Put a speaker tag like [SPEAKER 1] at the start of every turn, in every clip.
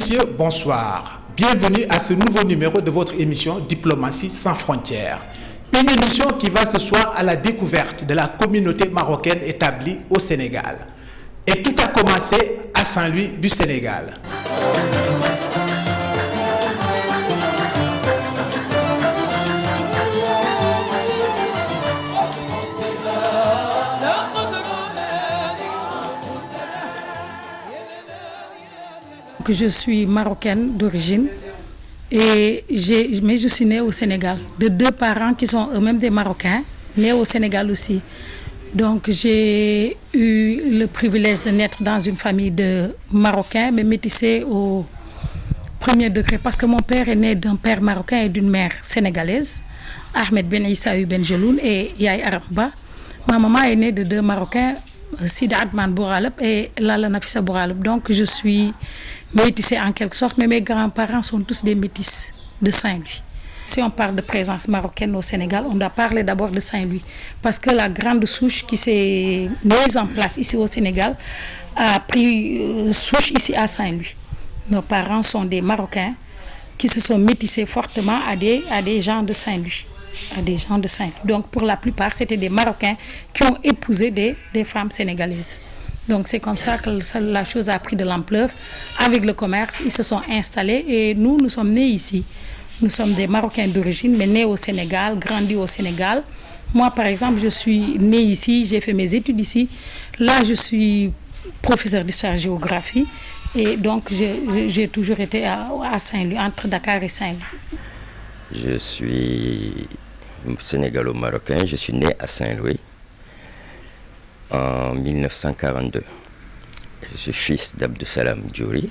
[SPEAKER 1] messieurs, bonsoir. Bienvenue à ce nouveau numéro de votre émission Diplomatie sans frontières. Une émission qui va ce soir à la découverte de la communauté marocaine établie au Sénégal. Et tout a commencé à Saint-Louis du Sénégal.
[SPEAKER 2] Je suis marocaine d'origine, mais je suis née au Sénégal, de deux parents qui sont eux-mêmes des Marocains, nés au Sénégal aussi. Donc j'ai eu le privilège de naître dans une famille de Marocains, mais métissés au premier degré, parce que mon père est né d'un père marocain et d'une mère sénégalaise, Ahmed Ben Issaou Ben Jeloun et Yaye Aramba. Ma maman est née de deux Marocains, Sidi Adman Bouralep et Lala Nafissa Bouralep. Donc je suis métissée en quelque sorte, mais mes grands-parents sont tous des métis de Saint-Louis. Si on parle de présence marocaine au Sénégal, on doit parler d'abord de Saint-Louis, parce que la grande souche qui s'est mise en place ici au Sénégal a pris souche ici à Saint-Louis. Nos parents sont des Marocains qui se sont métissés fortement à des gens de Saint-Louis. Donc pour la plupart, c'était des Marocains qui ont épousé des femmes sénégalaises. Donc c'est comme ça que la chose a pris de l'ampleur. Avec le commerce, ils se sont installés et nous sommes nés ici. Nous sommes des Marocains d'origine, mais nés au Sénégal, grandis au Sénégal. Moi, par exemple, je suis née ici, j'ai fait mes études ici. Là, je suis professeur d'histoire-géographie et donc j'ai toujours été à Saint-Louis, entre Dakar et Saint-Louis.
[SPEAKER 3] Je suis sénégalo-marocain, je suis né à Saint-Louis en 1942. Je suis fils d'Abdou Salam Djouri,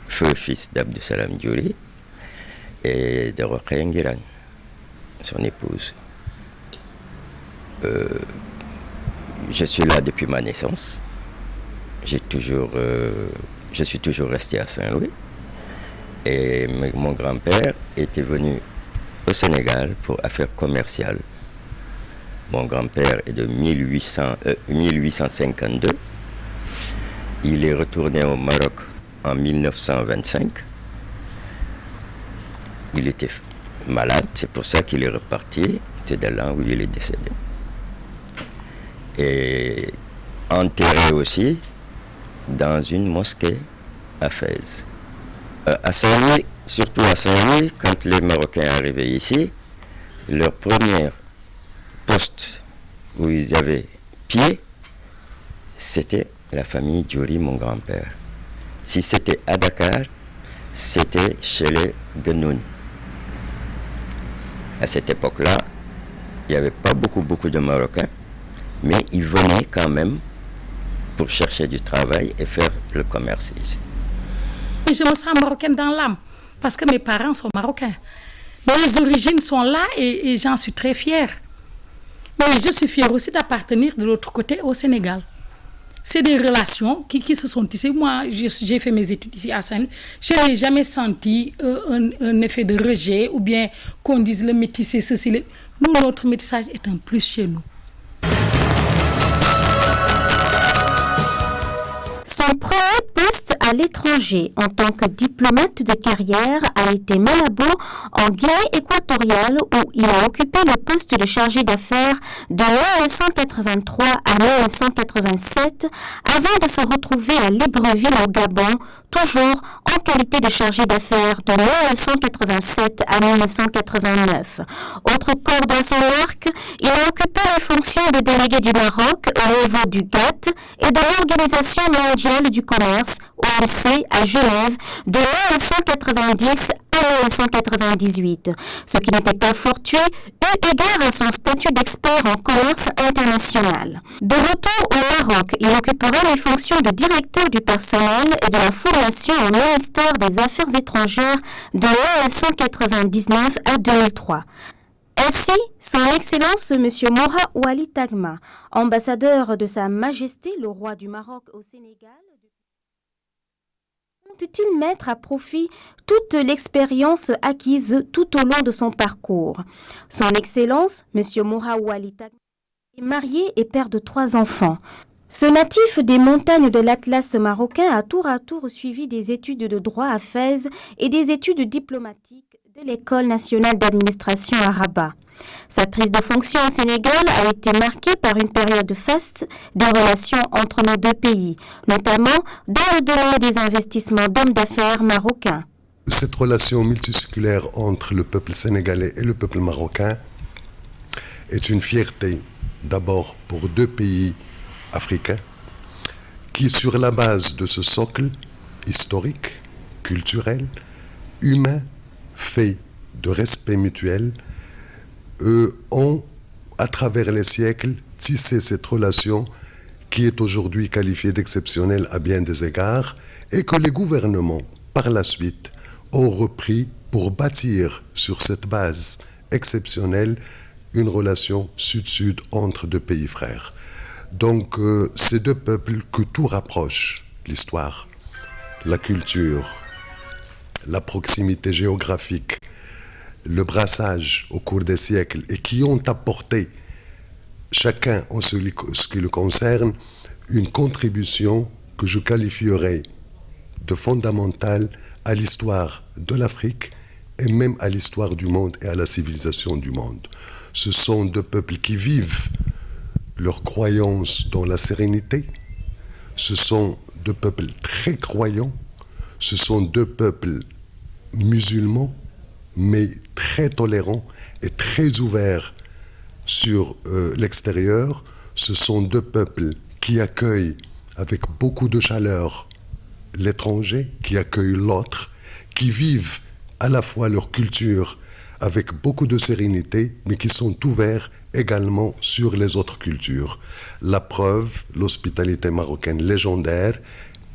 [SPEAKER 3] fils d'Abdou Salam Djouri et de Rokhaya Nguirane, son épouse. Je suis là depuis ma naissance. Je suis toujours resté à Saint-Louis. Et mon grand-père était venu au Sénégal pour affaires commerciales. Mon grand-père est de 1852. Il est retourné au Maroc en 1925. Il était malade, c'est pour ça qu'il est reparti. C'est de là où il est décédé. Et enterré aussi dans une mosquée à Fès. À Saint-Louis, surtout à Saint-Louis, quand les Marocains arrivaient ici, leur premier poste où ils avaient pied, c'était la famille Djouri, mon grand-père. Si c'était à Dakar, c'était chez les Genoun. À cette époque-là, il n'y avait pas beaucoup de Marocains, mais ils venaient quand même pour chercher du travail et faire le commerce ici.
[SPEAKER 2] Je me sens marocaine dans l'âme, parce que mes parents sont marocains. Mes origines sont là et j'en suis très fière. Mais je suis fière aussi d'appartenir de l'autre côté au Sénégal. C'est des relations qui se sont tissées. Moi, j'ai fait mes études ici à Saint-Louis. Je n'ai jamais senti un effet de rejet ou bien qu'on dise le métissé, ceci. Nous, notre métissage est un plus chez nous.
[SPEAKER 4] Son premier poste à l'étranger en tant que diplomate de carrière a été Malabo en Guinée équatoriale où il a occupé le poste de chargé d'affaires de 1983 à 1987 avant de se retrouver à Libreville au Gabon, toujours en qualité de chargé d'affaires de 1987 à 1989. Autre corde à son arc, il a occupé les fonctions de délégué du Maroc au niveau du GATT et de l'Organisation mondiale du commerce, OMC, à Genève, de 1990 à 1998. Ce qui n'était pas fortuit, eu égard à son statut d'expert en commerce international. De retour au Maroc, il occupera les fonctions de directeur du personnel et de la formation au ministère des Affaires étrangères de 1999 à 2003. Ainsi, son Excellence M. Moha Ouali Tagma, ambassadeur de Sa Majesté le Roi du Maroc au Sénégal, compte-t-il mettre à profit toute l'expérience acquise tout au long de son parcours? Son Excellence M. Moha Ouali Tagma est marié et père de 3 enfants. Ce natif des montagnes de l'Atlas marocain a tour à tour suivi des études de droit à Fès et des études diplomatiques de l'École nationale d'administration à Rabat. Sa prise de fonction au Sénégal a été marquée par une période faste des relations entre nos deux pays, notamment dans le domaine des investissements d'hommes d'affaires marocains.
[SPEAKER 5] Cette relation multiséculaire entre le peuple sénégalais et le peuple marocain est une fierté d'abord pour deux pays africains qui, sur la base de ce socle historique, culturel, humain, fait de respect mutuel, ont, à travers les siècles, tissé cette relation qui est aujourd'hui qualifiée d'exceptionnelle à bien des égards et que les gouvernements, par la suite, ont repris pour bâtir sur cette base exceptionnelle une relation sud-sud entre deux pays frères. Donc, ces deux peuples que tout rapproche, l'histoire, la culture, la proximité géographique, le brassage au cours des siècles et qui ont apporté, chacun en ce qui le concerne, une contribution que je qualifierais de fondamentale à l'histoire de l'Afrique et même à l'histoire du monde et à la civilisation du monde. Ce sont deux peuples qui vivent leur croyance dans la sérénité. Ce sont deux peuples très croyants. Ce sont deux peuples musulmans, mais très tolérants et très ouverts sur l'extérieur. Ce sont deux peuples qui accueillent avec beaucoup de chaleur l'étranger, qui accueillent l'autre, qui vivent à la fois leur culture avec beaucoup de sérénité, mais qui sont ouverts également sur les autres cultures. La preuve, l'hospitalité marocaine légendaire,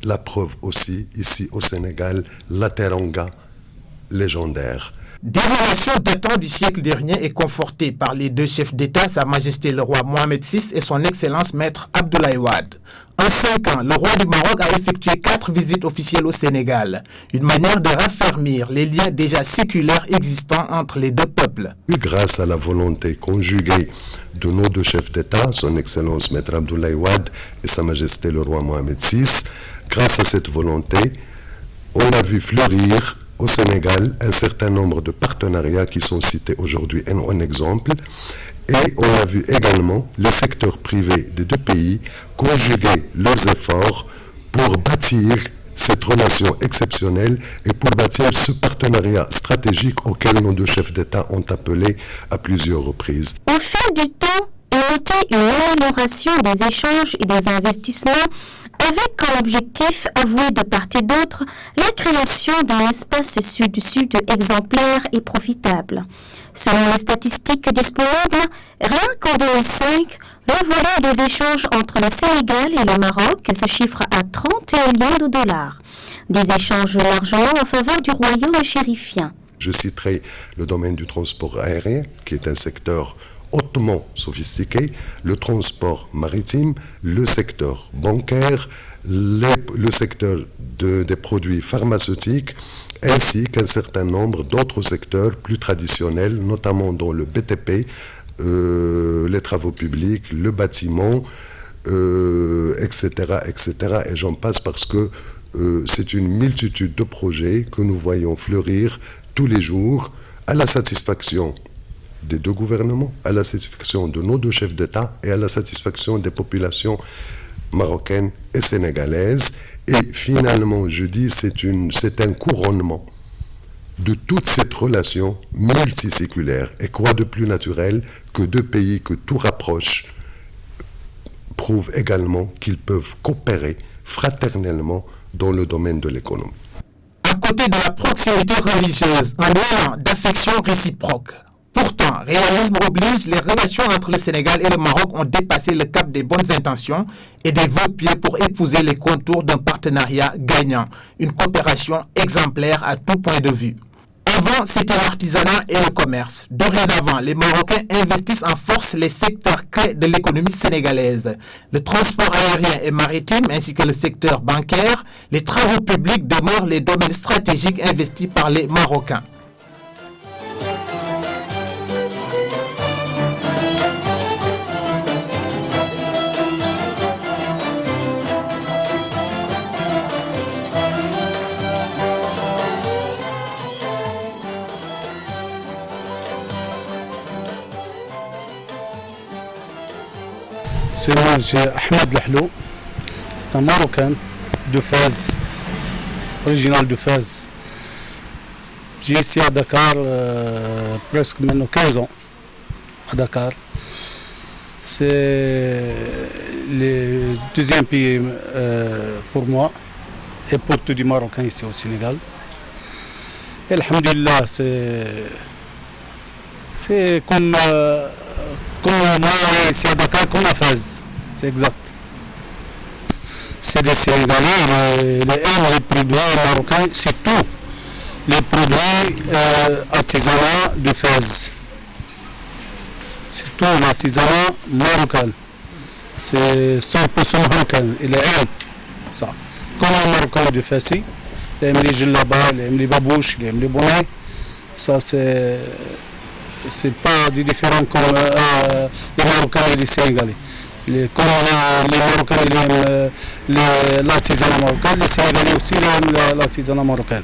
[SPEAKER 5] la preuve aussi, ici au Sénégal, la teranga légendaire.
[SPEAKER 1] Des relations datant du siècle dernier et confortées par les deux chefs d'État, Sa Majesté le roi Mohamed VI et son Excellence Maître Abdoulaye Wade. En 5 ans, le roi du Maroc a effectué 4 visites officielles au Sénégal, une manière de raffermir les liens déjà séculaires existants entre les deux peuples.
[SPEAKER 5] Grâce à la volonté conjuguée de nos deux chefs d'État, son Excellence Maître Abdoulaye Wade et Sa Majesté le roi Mohamed VI, grâce à cette volonté, on a vu fleurir au Sénégal un certain nombre de partenariats qui sont cités aujourd'hui en exemple. Et on a vu également les secteurs privés des deux pays conjuguer leurs efforts pour bâtir cette relation exceptionnelle et pour bâtir ce partenariat stratégique auquel nos deux chefs d'État ont appelé à plusieurs reprises.
[SPEAKER 4] Au fil du temps, il a été une amélioration des échanges et des investissements avec comme objectif avoué de part et d'autre la création d'un espace sud-sud exemplaire et profitable. Selon les statistiques disponibles, rien qu'en 2005, le volume des échanges entre le Sénégal et le Maroc se chiffre à 30 millions de dollars. Des échanges largement en faveur du royaume chérifien.
[SPEAKER 5] Je citerai le domaine du transport aérien, qui est un secteur hautement sophistiqué, le transport maritime, le secteur bancaire, le secteur des produits pharmaceutiques, ainsi qu'un certain nombre d'autres secteurs plus traditionnels, notamment dans le BTP, les travaux publics, le bâtiment, etc., etc. Et j'en passe parce que c'est une multitude de projets que nous voyons fleurir tous les jours à la satisfaction des deux gouvernements, à la satisfaction de nos deux chefs d'État et à la satisfaction des populations marocaines et sénégalaises. Et finalement, je dis, c'est un couronnement de toute cette relation multiséculaire. Et quoi de plus naturel que deux pays que tout rapproche prouvent également qu'ils peuvent coopérer fraternellement dans le domaine de l'économie.
[SPEAKER 1] À côté de la proximité religieuse, un élan d'affection réciproque. Pourtant, réalisme oblige, les relations entre le Sénégal et le Maroc ont dépassé le cap des bonnes intentions et des vœux pieux pour épouser les contours d'un partenariat gagnant, une coopération exemplaire à tout point de vue. Avant, c'était l'artisanat et le commerce. Dorénavant, les Marocains investissent en force les secteurs clés de l'économie sénégalaise. Le transport aérien et maritime ainsi que le secteur bancaire, les travaux publics demeurent les domaines stratégiques investis par les Marocains.
[SPEAKER 6] Ce nom, c'est Ahmed Lahlou. C'est un Marocain de Fès, original de Fès. J'ai ici à Dakar presque maintenant 15 ans. À Dakar. C'est le deuxième pays pour moi et pour tous les Marocains ici au Sénégal. Et alhamdulillah, c'est comme moi ici à Dakar, comme à Fès. C'est exact. C'est des Sénégalais, les produits marocains, surtout les produits artisanaux de Fès. Surtout l'artisanat marocain. C'est 100% marocain. Il est ça. Comme les Marocains de Fès, ils aiment les djellabas, ils aiment les babouches, ils aiment les bonnets. Ça, c'est pas des différents comme les Marocains et les Sénégalais. Comme les Marocains ils aiment l'artisanat marocain, les Sénégalais aussi ils aiment l'artisanat marocain.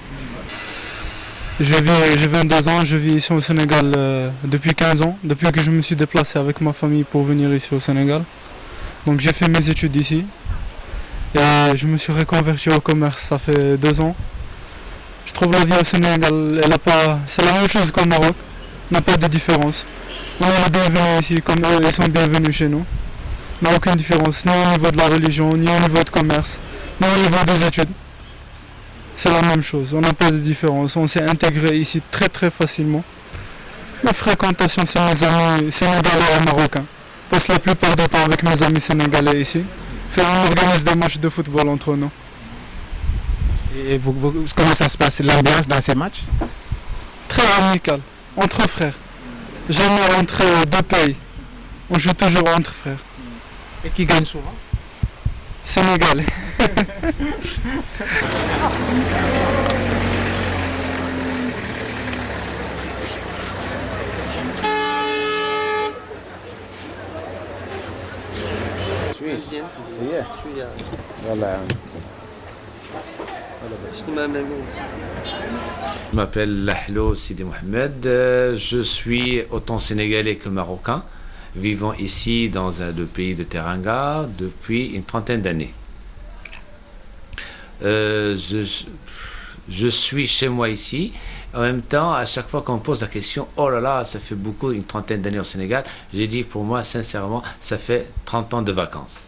[SPEAKER 7] J'ai 22 ans, je vis ici au Sénégal depuis 15 ans, depuis que je me suis déplacé avec ma famille pour venir ici au Sénégal. Donc j'ai fait mes études ici et je me suis reconverti au commerce, ça fait 2 ans. Je trouve la vie au Sénégal, c'est la même chose qu'au Maroc, n'a pas de différence. On est bienvenus ici comme eux, ils sont bienvenus chez nous. Il n'y a aucune différence, ni au niveau de la religion, ni au niveau de commerce, ni au niveau des études. C'est la même chose, on n'a pas de différence, on s'est intégré ici très très facilement. Ma fréquentation c'est mes amis sénégalais et marocains. Je passe la plupart du temps avec mes amis sénégalais ici. On organise des matchs de football entre nous.
[SPEAKER 1] Et comment ça se passe l'ambiance dans ces matchs?
[SPEAKER 7] Très amical, entre frères. Jamais entre deux pays. On joue toujours entre frères.
[SPEAKER 1] Et qui gagne souvent?
[SPEAKER 7] Sénégalais.
[SPEAKER 8] Je m'appelle Lahlou Sidi Mohamed, je suis autant sénégalais que marocain, vivant ici dans le pays de Teranga depuis une trentaine d'années. Je suis chez moi ici. En même temps, à chaque fois qu'on me pose la question, oh là là, ça fait beaucoup, une trentaine d'années au Sénégal, j'ai dit pour moi, sincèrement, ça fait 30 ans de vacances.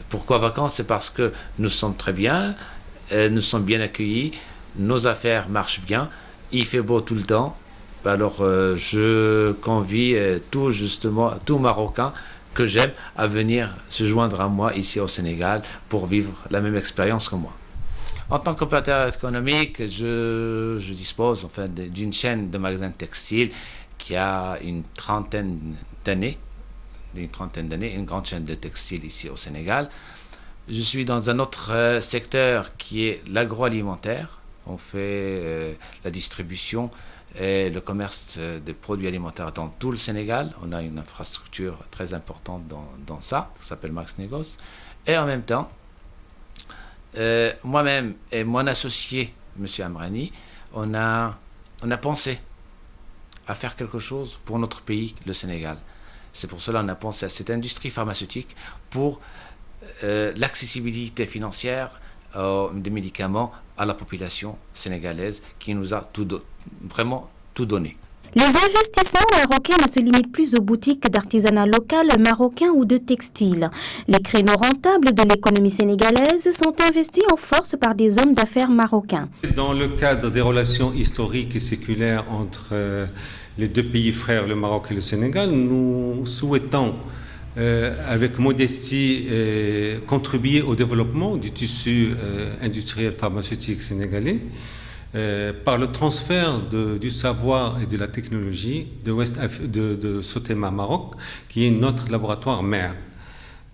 [SPEAKER 8] Pourquoi vacances? C'est parce que nous sommes très bien, nous sommes bien accueillis, nos affaires marchent bien, il fait beau tout le temps. Alors je convie tout Marocain que j'aime à venir se joindre à moi ici au Sénégal pour vivre la même expérience que moi. En tant qu'opérateur économique, je dispose enfin d'une chaîne de magasins textiles qui a une trentaine d'années, une grande chaîne de textiles ici au Sénégal. Je suis dans un autre secteur qui est l'agroalimentaire. On fait la distribution et le commerce de produits alimentaires dans tout le Sénégal. On a une infrastructure très importante dans ça s'appelle Max Négoce. Et en même temps, moi-même et mon associé, M. Amrani, on a pensé à faire quelque chose pour notre pays, le Sénégal. C'est pour cela qu'on a pensé à cette industrie pharmaceutique pour l'accessibilité financière des médicaments à la population sénégalaise qui nous a vraiment tout donné.
[SPEAKER 4] Les investissements marocains ne se limitent plus aux boutiques d'artisanat local marocain ou de textile. Les créneaux rentables de l'économie sénégalaise sont investis en force par des hommes d'affaires marocains.
[SPEAKER 9] Dans le cadre des relations historiques et séculaires entre les deux pays frères, le Maroc et le Sénégal, nous souhaitons avec modestie contribuer au développement du tissu industriel pharmaceutique sénégalais par le transfert du savoir et de la technologie de Sotema Maroc, qui est notre laboratoire mère.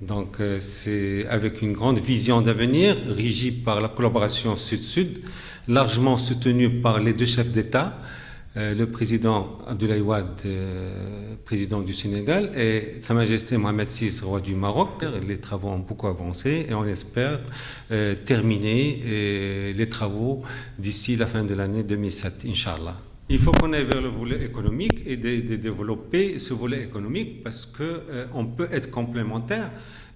[SPEAKER 9] Donc c'est avec une grande vision d'avenir, régie par la collaboration Sud-Sud, largement soutenue par les deux chefs d'État, le président Abdoulaye Wade, président du Sénégal, et Sa Majesté Mohamed VI, roi du Maroc. Les travaux ont beaucoup avancé et on espère terminer les travaux d'ici la fin de l'année 2007, Inch'Allah. Il faut qu'on aille vers le volet économique et de développer ce volet économique parce qu'on peut être complémentaires.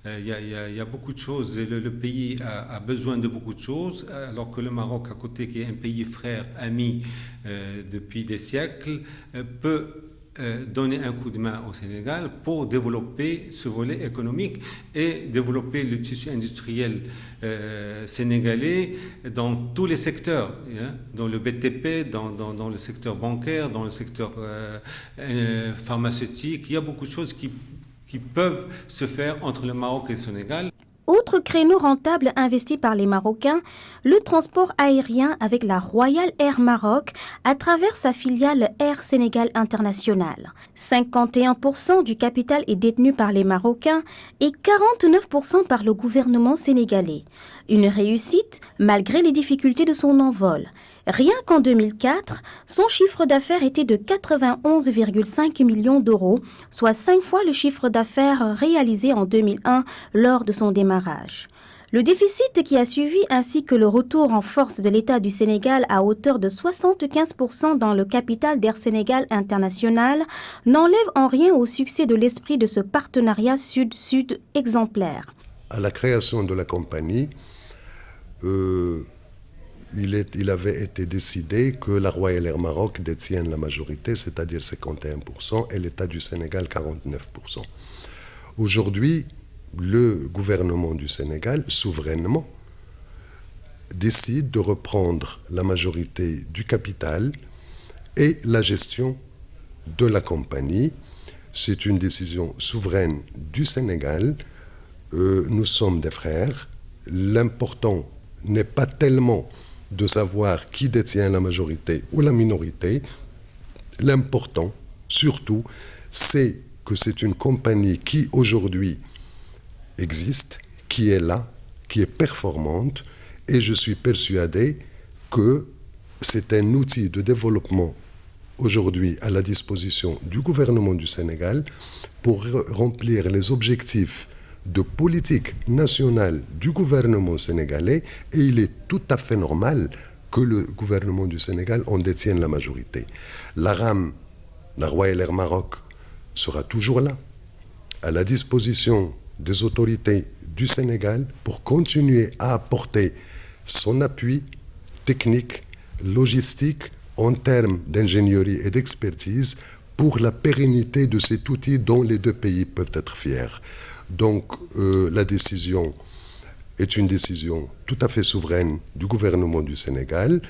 [SPEAKER 9] Il y a beaucoup de choses. Le pays a besoin de beaucoup de choses, alors que le Maroc, à côté, qui est un pays frère, ami depuis des siècles, peut donner un coup de main au Sénégal pour développer ce volet économique et développer le tissu industriel sénégalais dans tous les secteurs, hein, dans le BTP, dans le secteur bancaire, dans le secteur pharmaceutique. Il y a beaucoup de choses qui peuvent se faire entre le Maroc et le Sénégal.
[SPEAKER 4] Autre créneau rentable investi par les Marocains, le transport aérien avec la Royal Air Maroc à travers sa filiale Air Sénégal International. 51% du capital est détenu par les Marocains et 49% par le gouvernement sénégalais. Une réussite malgré les difficultés de son envol. Rien qu'en 2004, son chiffre d'affaires était de 91,5 millions d'euros, soit 5 fois le chiffre d'affaires réalisé en 2001 lors de son démarrage. Le déficit qui a suivi ainsi que le retour en force de l'État du Sénégal à hauteur de 75% dans le capital d'Air Sénégal International n'enlève en rien au succès de l'esprit de ce partenariat sud-sud exemplaire.
[SPEAKER 5] À la création de la compagnie, il avait été décidé que la Royal Air Maroc détienne la majorité, c'est-à-dire 51%, et l'État du Sénégal 49%. Aujourd'hui, le gouvernement du Sénégal, souverainement, décide de reprendre la majorité du capital et la gestion de la compagnie. C'est une décision souveraine du Sénégal. Nous sommes des frères. L'important n'est pas tellement de savoir qui détient la majorité ou la minorité. L'important, surtout, c'est que c'est une compagnie qui, aujourd'hui, existe, qui est là, qui est performante, et je suis persuadé que c'est un outil de développement aujourd'hui à la disposition du gouvernement du Sénégal pour remplir les objectifs de politique nationale du gouvernement sénégalais, et il est tout à fait normal que le gouvernement du Sénégal en détienne la majorité. La RAM, la Royal Air Maroc, sera toujours là, à la disposition des autorités du Sénégal pour continuer à apporter son appui technique, logistique, en termes d'ingénierie et d'expertise pour la pérennité de cet outil dont les deux pays peuvent être fiers. Donc la décision est une décision tout à fait souveraine du gouvernement du Sénégal.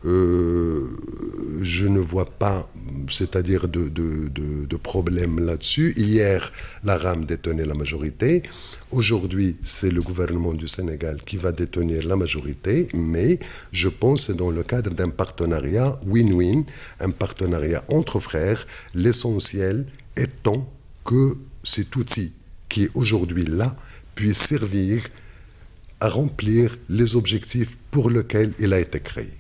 [SPEAKER 5] Je ne vois pas, c'est-à-dire de problème là-dessus. Hier, la RAM détenait la majorité. Aujourd'hui, c'est le gouvernement du Sénégal qui va détenir la majorité, mais je pense que dans le cadre d'un partenariat win-win, un partenariat entre frères, l'essentiel étant que cet outil qui est aujourd'hui là puisse servir à remplir les objectifs pour lesquels il a été créé.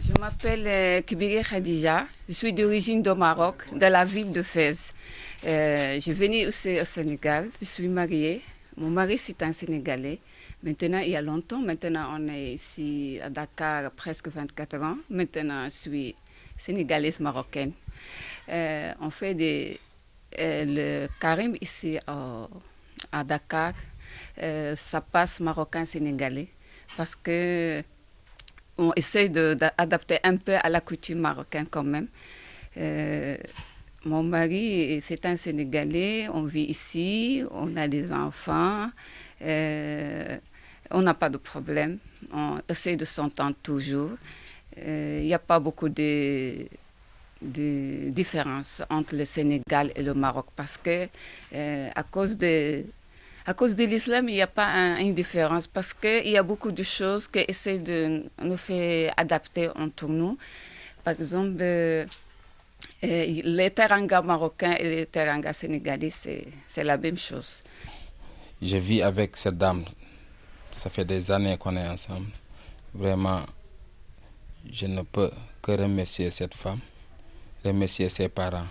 [SPEAKER 10] Je m'appelle Kibiri Khadija, je suis d'origine du Maroc, de la ville de Fès. Je venais aussi au Sénégal, je suis mariée. Mon mari c'est un Sénégalais. Maintenant, il y a longtemps, maintenant on est ici à Dakar presque 24 ans. Maintenant, je suis sénégalaise marocaine. On fait des le Karim ici à Dakar, ça passe marocain-sénégalais parce que on essaie d'adapter un peu à la coutume marocaine quand même. Mon mari, c'est un Sénégalais, on vit ici, on a des enfants, on n'a pas de problème, on essaie de s'entendre toujours. Il n'y a pas beaucoup de différence entre le Sénégal et le Maroc parce que à cause de l'islam, il n'y a pas une différence parce qu'il y a beaucoup de choses qui essaient de nous faire adapter entre nous. Par exemple, les teranga marocains et les teranga sénégalais, c'est la même chose.
[SPEAKER 11] Je vis avec cette dame, ça fait des années qu'on est ensemble. Vraiment, je ne peux que remercier cette femme, remercier ses parents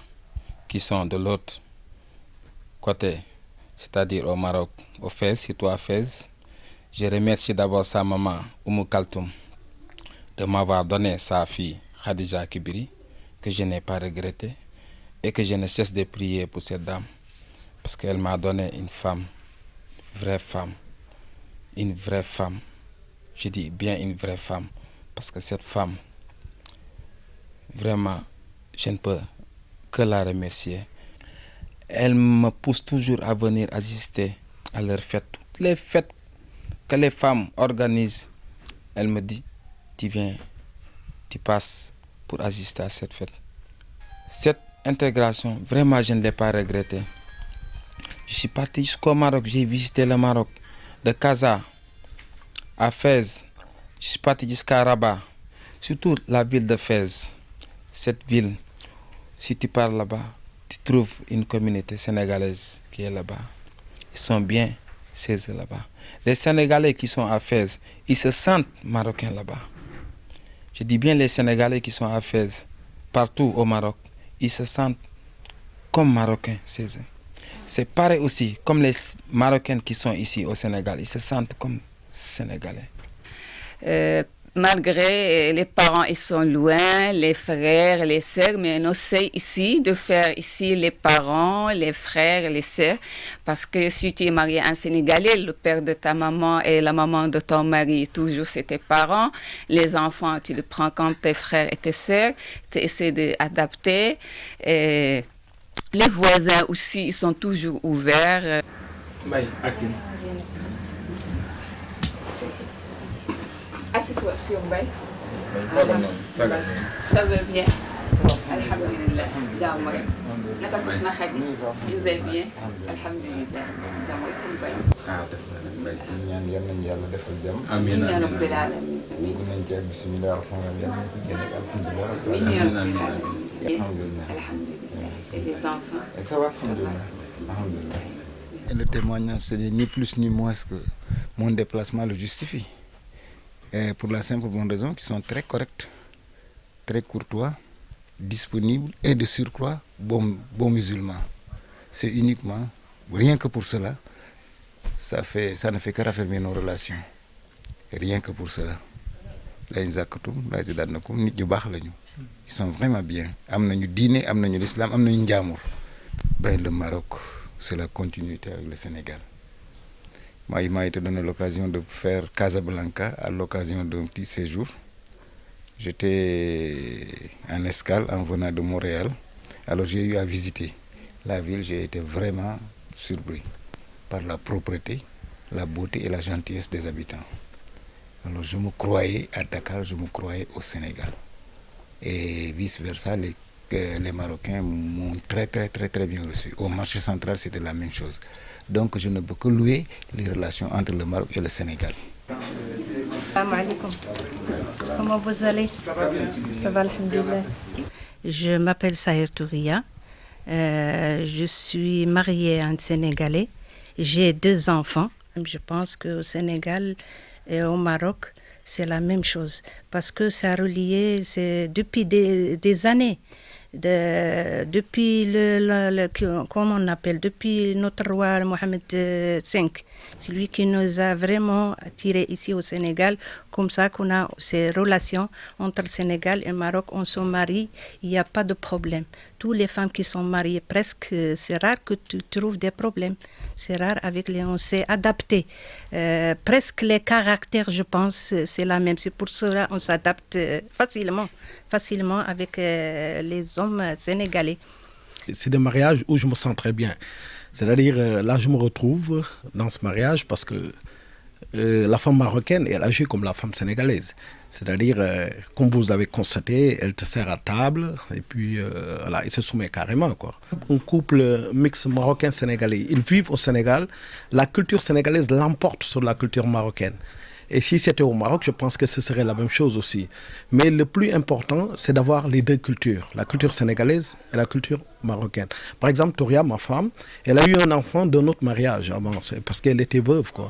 [SPEAKER 11] qui sont de l'autre côté, c'est-à-dire au Maroc, au Fès, surtout à Fès. Je remercie d'abord sa maman, Oumou Kaltoum, de m'avoir donné sa fille, Khadija Kibiri, que je n'ai pas regretté et que je ne cesse de prier pour cette dame parce qu'elle m'a donné une femme, une vraie femme. Je dis bien une vraie femme parce que cette femme, vraiment, je ne peux que la remercier. Elle me pousse toujours à venir assister à leurs fêtes. Toutes les fêtes que les femmes organisent, elle me dit, tu viens, tu passes pour assister à cette fête. Cette intégration, vraiment, je ne l'ai pas regrettée. Je suis parti jusqu'au Maroc, j'ai visité le Maroc, de Casa à Fès. Je suis parti jusqu'à Rabat, surtout la ville de Fès. Cette ville, si tu pars là-bas, tu trouves une communauté sénégalaise qui est là-bas. Ils sont bien saisis là-bas. Les Sénégalais qui sont à Fès, ils se sentent marocains là-bas. Je dis bien les Sénégalais qui sont à Fès, partout au Maroc, ils se sentent comme Marocains saisis. C'est pareil aussi, comme les Marocains qui sont ici au Sénégal, ils se sentent comme Sénégalais.
[SPEAKER 10] Malgré les parents, ils sont loin, les frères, les sœurs, mais on essaie ici de faire ici les parents, les frères, les sœurs, parce que si tu es marié à un Sénégalais, le père de ta maman et la maman de ton mari, toujours c'est tes parents. Les enfants, tu les prends comme tes frères et tes sœurs, tu essaies d'adapter. Les voisins aussi, ils sont toujours ouverts.
[SPEAKER 12] Bye, Axel.
[SPEAKER 10] Assieds-toi sur Mbaye. Ça va bien. Alhamdulillah. Jàmm rek. Naka soxna Khady. Je vais bien. Alhamdulillah. Jàmm rek comme Mbaye.
[SPEAKER 12] ñaan yal nañu yàlla defal jàmm.
[SPEAKER 10] Amiin yaa rabbal aalamiin.
[SPEAKER 12] dugg nañ ci ak bismillah rahmaan rahim yal nañ ci génn ak alhamdulillah.
[SPEAKER 10] Amiin yaa rabbal aalamiin. Alhamdulillah. C'est des enfants.
[SPEAKER 12] Et ça va, alhamdulillah. Alhamdulillah. Et le témoignage, c'est ni plus ni moins que mon déplacement le justifie. Et pour la simple bonne raison qu'ils sont très corrects, très courtois, disponibles et de surcroît bons musulmans. C'est uniquement, rien que pour cela, ça ne fait que raffermir nos relations. Rien que pour cela. Ils sont vraiment bien. Amnañu diine, amnañu l'islam, amnañu njamur. Ben le Maroc, c'est la continuité avec le Sénégal. Moi, il m'a été donné l'occasion de faire Casablanca à l'occasion d'un petit séjour. J'étais en escale en venant de Montréal. Alors j'ai eu à visiter la ville. J'ai été vraiment surpris par la propreté, la beauté et la gentillesse des habitants. Alors je me croyais à Dakar, je me croyais au Sénégal. Et vice-versa, les Marocains m'ont très bien reçu. Au marché central, c'était la même chose. Donc je ne peux que louer les relations entre le Maroc et le Sénégal.
[SPEAKER 13] Salam alaikum. Comment vous allez? Ça va, alhamdulillah. Je m'appelle Saher Touria. Je suis mariée à un Sénégalais. J'ai 2 enfants. Je pense qu'au Sénégal et au Maroc, c'est la même chose. Parce que ça a relié depuis des années. Depuis comment on appelle, depuis notre roi Mohamed V, c'est lui qui nous a vraiment attirés ici au Sénégal, comme ça qu'on a ces relations entre le Sénégal et le Maroc, on se marie, il n'y a pas de problème. toutes les femmes qui sont mariées, presque, c'est rare que tu trouves des problèmes. C'est rare, on s'est adapté. Presque les caractères, je pense, c'est la même. C'est pour cela qu'on s'adapte facilement avec les hommes sénégalais.
[SPEAKER 14] C'est des mariages où je me sens très bien. C'est-à-dire, là, je me retrouve dans ce mariage parce que la femme marocaine, elle agit comme la femme sénégalaise. C'est-à-dire, comme vous avez constaté, elle te sert à table et puis voilà, elle se soumet carrément, quoi. Un couple mix marocain-sénégalais, ils vivent au Sénégal. La culture sénégalaise l'emporte sur la culture marocaine. Et si c'était au Maroc, je pense que ce serait la même chose aussi. Mais le plus important, c'est d'avoir les deux cultures, la culture sénégalaise et la culture marocaine. Par exemple, Touria, ma femme, elle a eu un enfant d'un autre mariage avant, parce qu'elle était veuve, quoi.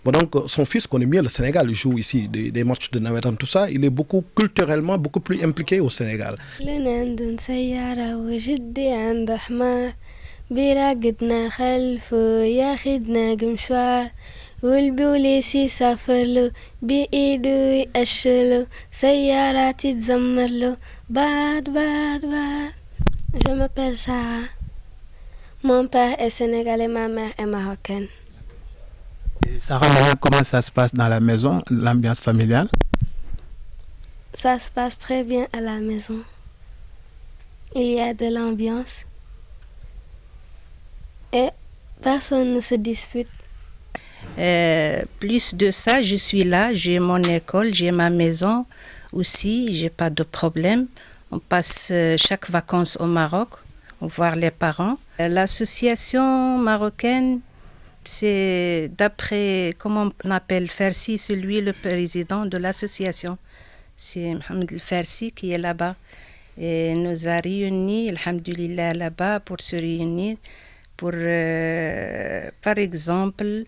[SPEAKER 14] Bon, donc, son fils connaît mieux le Sénégal, il joue ici des matchs de Nawetan, tout ça. Il est culturellement beaucoup plus impliqué au Sénégal.
[SPEAKER 15] والبوليسي سافرلو بإيدو يأشلو سياراتي تزمرلو بعد. Je m'appelle Sarah. Mon père est sénégalais, ma mère est marocaine.
[SPEAKER 6] Et Sarah, comment ça se passe dans la maison, l'ambiance familiale?
[SPEAKER 15] Ça se passe très bien à la maison. Il y a de l'ambiance. Et personne ne se dispute.
[SPEAKER 13] Plus de ça, je suis là, j'ai mon école, j'ai ma maison aussi, j'ai pas de problème. On passe chaque vacances au Maroc, on voir les parents. L'association marocaine, c'est d'après, comment on appelle, Fersi, c'est lui le président de l'association. C'est Mohamed Fersi qui est là-bas. Et nous a réunis, alhamdoulilah, là-bas pour se réunir. Pour, par exemple,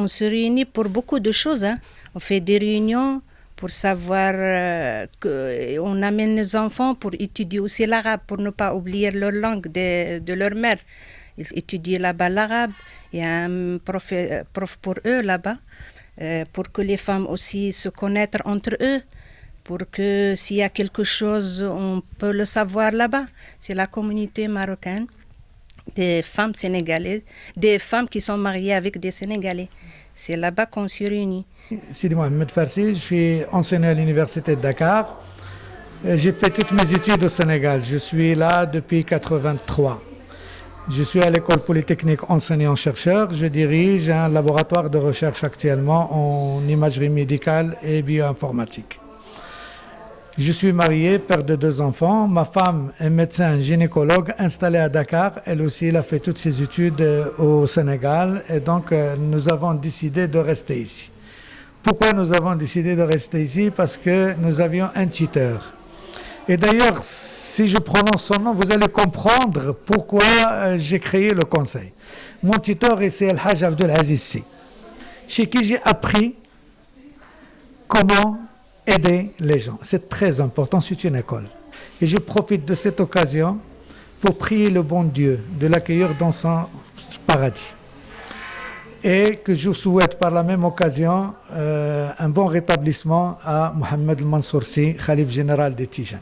[SPEAKER 13] on se réunit pour beaucoup de choses. Hein. On fait des réunions pour savoir qu'on amène les enfants pour étudier aussi l'arabe, pour ne pas oublier leur langue de leur mère. Ils étudient là-bas l'arabe. Il y a un prof pour eux là-bas, pour que les femmes aussi se connaissent entre eux, pour que s'il y a quelque chose, on peut le savoir là-bas. C'est la communauté marocaine. Des femmes sénégalaises, des femmes qui sont mariées avec des Sénégalais. C'est là-bas qu'on se réunit.
[SPEAKER 16] Sidi Mohamed Farsi, je suis enseignant à l'université de Dakar. J'ai fait toutes mes études au Sénégal. Je suis là depuis 1983. Je suis à l'école polytechnique enseignant-chercheur. Je dirige un laboratoire de recherche actuellement en imagerie médicale et bioinformatique. Je suis marié, père de 2 enfants. Ma femme est médecin gynécologue installée à Dakar. Elle aussi, elle a fait toutes ses études au Sénégal. Et donc, nous avons décidé de rester ici. Pourquoi nous avons décidé de rester ici? Parce que nous avions un tuteur. Et d'ailleurs, si je prononce son nom, vous allez comprendre pourquoi j'ai créé le conseil. Mon tuteur, c'est El Haj Abdelaziz Sy, chez qui j'ai appris comment aider les gens. C'est très important, c'est une école. Et je profite de cette occasion pour prier le bon Dieu de l'accueillir dans son paradis. Et que je souhaite par la même occasion un bon rétablissement à Mohamed Mansour Sy, Khalif général des Tidjanes.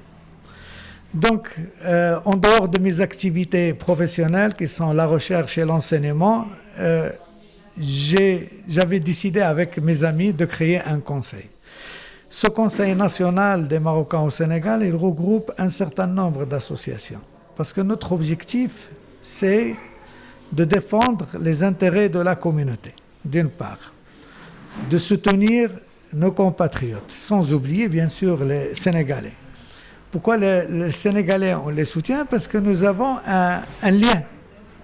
[SPEAKER 16] Donc, en dehors de mes activités professionnelles qui sont la recherche et l'enseignement, j'avais décidé avec mes amis de créer un conseil. Ce Conseil national des Marocains au Sénégal, il regroupe un certain nombre d'associations. Parce que notre objectif, c'est de défendre les intérêts de la communauté, d'une part. De soutenir nos compatriotes, sans oublier bien sûr les Sénégalais. Pourquoi les Sénégalais, on les soutient? Parce que nous avons un lien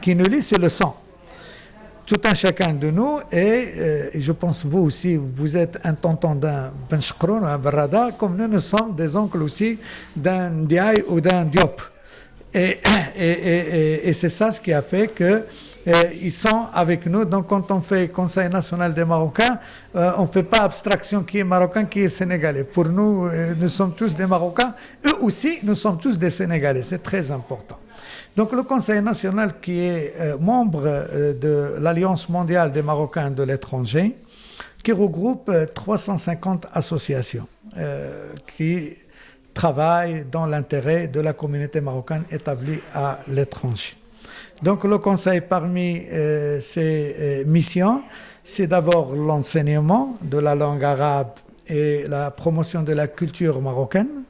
[SPEAKER 16] qui nous lie, c'est le sang. Tout un chacun de nous, et je pense vous aussi, vous êtes un tonton d'un Ben Chkroun, un Barada, comme nous sommes des oncles aussi d'un Ndiaye ou d'un Diop. Et c'est ça ce qui a fait qu'ils sont avec nous. Donc quand on fait Conseil national des Marocains, on ne fait pas abstraction qui est marocain, qui est sénégalais. Pour nous, nous sommes tous des Marocains. Eux aussi, nous sommes tous des Sénégalais. C'est très important. Donc le Conseil national qui est membre de l'Alliance mondiale des Marocains de l'étranger, qui regroupe 350 associations qui travaillent dans l'intérêt de la communauté marocaine établie à l'étranger. Donc le Conseil, parmi ses missions, c'est d'abord l'enseignement de la langue arabe et la promotion de la culture marocaine.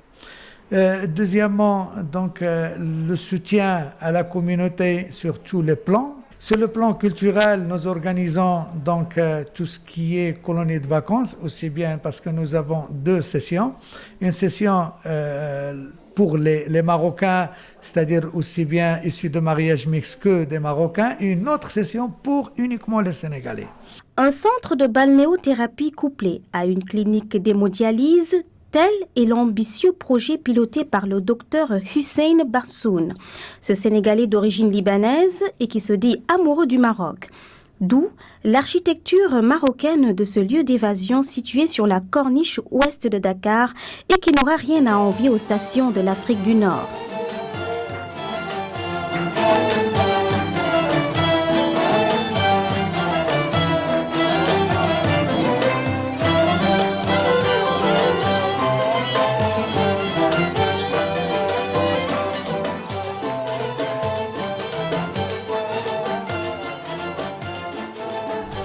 [SPEAKER 16] Deuxièmement, donc, le soutien à la communauté sur tous les plans. Sur le plan culturel, nous organisons donc tout ce qui est colonie de vacances, aussi bien parce que nous avons 2 sessions. Une session pour les Marocains, c'est-à-dire aussi bien issus de mariage mixte que des Marocains, et une autre session pour uniquement les Sénégalais.
[SPEAKER 4] Un centre de balnéothérapie couplé à une clinique d'hémodialyse, tel est l'ambitieux projet piloté par le docteur Hussein Barsoun, ce Sénégalais d'origine libanaise et qui se dit amoureux du Maroc. D'où l'architecture marocaine de ce lieu d'évasion situé sur la corniche ouest de Dakar et qui n'aura rien à envier aux stations de l'Afrique du Nord.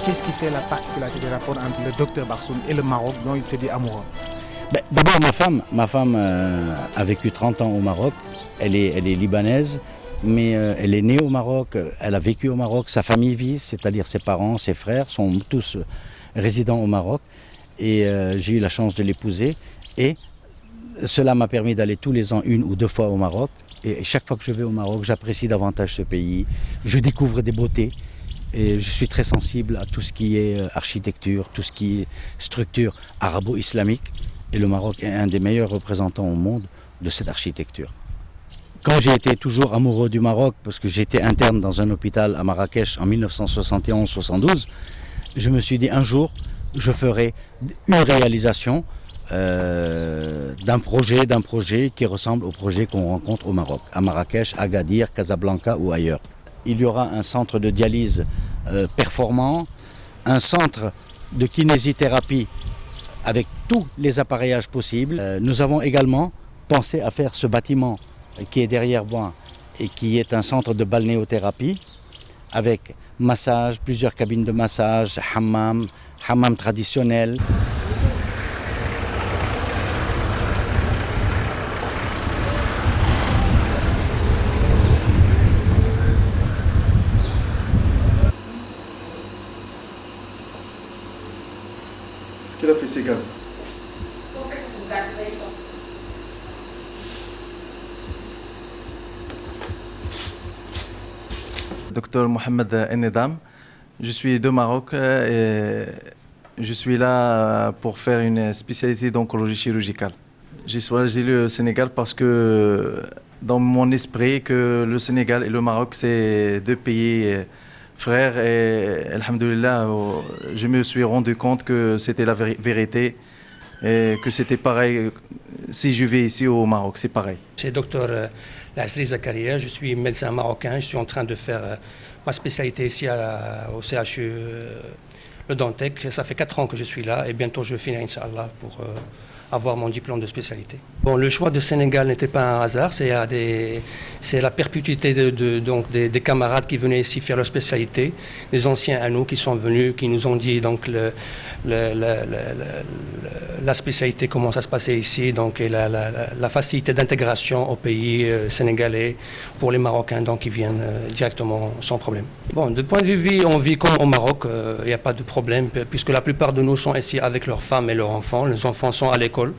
[SPEAKER 17] Qu'est-ce qui fait la particularité des rapports entre le docteur Barsoun et le Maroc dont il s'est dit amoureux?
[SPEAKER 18] D'abord, ma femme a vécu 30 ans au Maroc. Elle est libanaise, mais elle est née au Maroc. Elle a vécu au Maroc. Sa famille vit, c'est-à-dire ses parents, ses frères sont tous résidents au Maroc. Et j'ai eu la chance de l'épouser. Et cela m'a permis d'aller tous les ans 1 ou 2 fois au Maroc. Et chaque fois que je vais au Maroc, j'apprécie davantage ce pays. Je découvre des beautés. Et je suis très sensible à tout ce qui est architecture, tout ce qui est structure arabo-islamique. Et le Maroc est un des meilleurs représentants au monde de cette architecture. Quand j'ai été toujours amoureux du Maroc, parce que j'étais interne dans un hôpital à Marrakech en 1971-72, je me suis dit un jour, je ferai une réalisation d'un projet qui ressemble au projet qu'on rencontre au Maroc, à Marrakech, Agadir, Casablanca ou ailleurs. Il y aura un centre de dialyse performant, un centre de kinésithérapie avec tous les appareillages possibles. Nous avons également pensé à faire ce bâtiment qui est derrière moi et qui est un centre de balnéothérapie avec massage, plusieurs cabines de massage, hammam traditionnel.
[SPEAKER 17] Qu'il a fait ces gaz.
[SPEAKER 19] Docteur Mohamed Ennedam, je suis de Maroc et je suis là pour faire une spécialité d'oncologie chirurgicale. J'ai choisi le Sénégal parce que dans mon esprit que le Sénégal et le Maroc c'est 2 pays frères et alhamdoulilah, je me suis rendu compte que c'était la vérité et que c'était pareil si je vais ici au Maroc, c'est pareil.
[SPEAKER 20] C'est docteur Lassri Zakaria, je suis médecin marocain, je suis en train de faire ma spécialité ici au CHU Le Dantec. Ça fait 4 ans que je suis là et bientôt je finis Inch'Allah pour avoir mon diplôme de spécialité. Bon, le choix de Sénégal n'était pas un hasard, c'est la perpétuité des camarades qui venaient ici faire leur spécialité, des anciens à nous qui sont venus, qui nous ont dit donc la spécialité, comment ça se passait ici, donc et la facilité d'intégration au pays sénégalais pour les Marocains donc qui viennent directement sans problème. Bon, de point de vue vie, on vit comme au Maroc, il n'y a pas de problème puisque la plupart de nous sont ici avec leurs femmes et leurs enfants. Les enfants sont à l'école.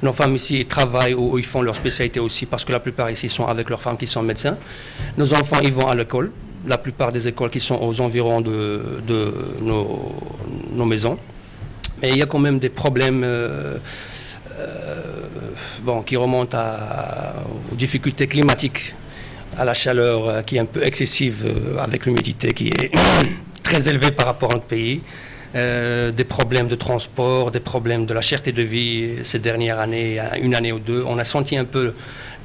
[SPEAKER 20] Nos femmes ici ils travaillent ou ils font leur spécialité aussi parce que la plupart ici sont avec leurs femmes qui sont médecins. Nos enfants ils vont à l'école, la plupart des écoles qui sont aux environs de nos maisons. Mais il y a quand même des problèmes qui remontent aux difficultés climatiques, à la chaleur qui est un peu excessive avec l'humidité qui est très élevée par rapport à notre pays. Des problèmes de transport, des problèmes de la cherté de vie ces dernières années, 1 année ou 2. On a senti un peu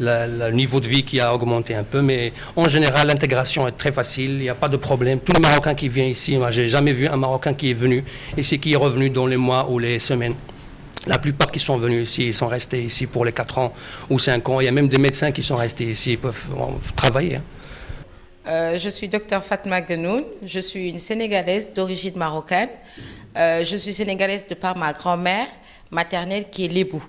[SPEAKER 20] le niveau de vie qui a augmenté un peu, mais en général, l'intégration est très facile, il n'y a pas de problème. Tous les Marocains qui viennent ici, moi, j'ai jamais vu un Marocain qui est venu ici, qui est revenu dans les mois ou les semaines. La plupart qui sont venus ici, ils sont restés ici pour les 4 ans ou 5 ans. Il y a même des médecins qui sont restés ici, ils peuvent travailler.
[SPEAKER 21] Je suis Dr Fatma Genoun, je suis une Sénégalaise d'origine marocaine. Je suis sénégalaise de par ma grand-mère maternelle qui est lébou.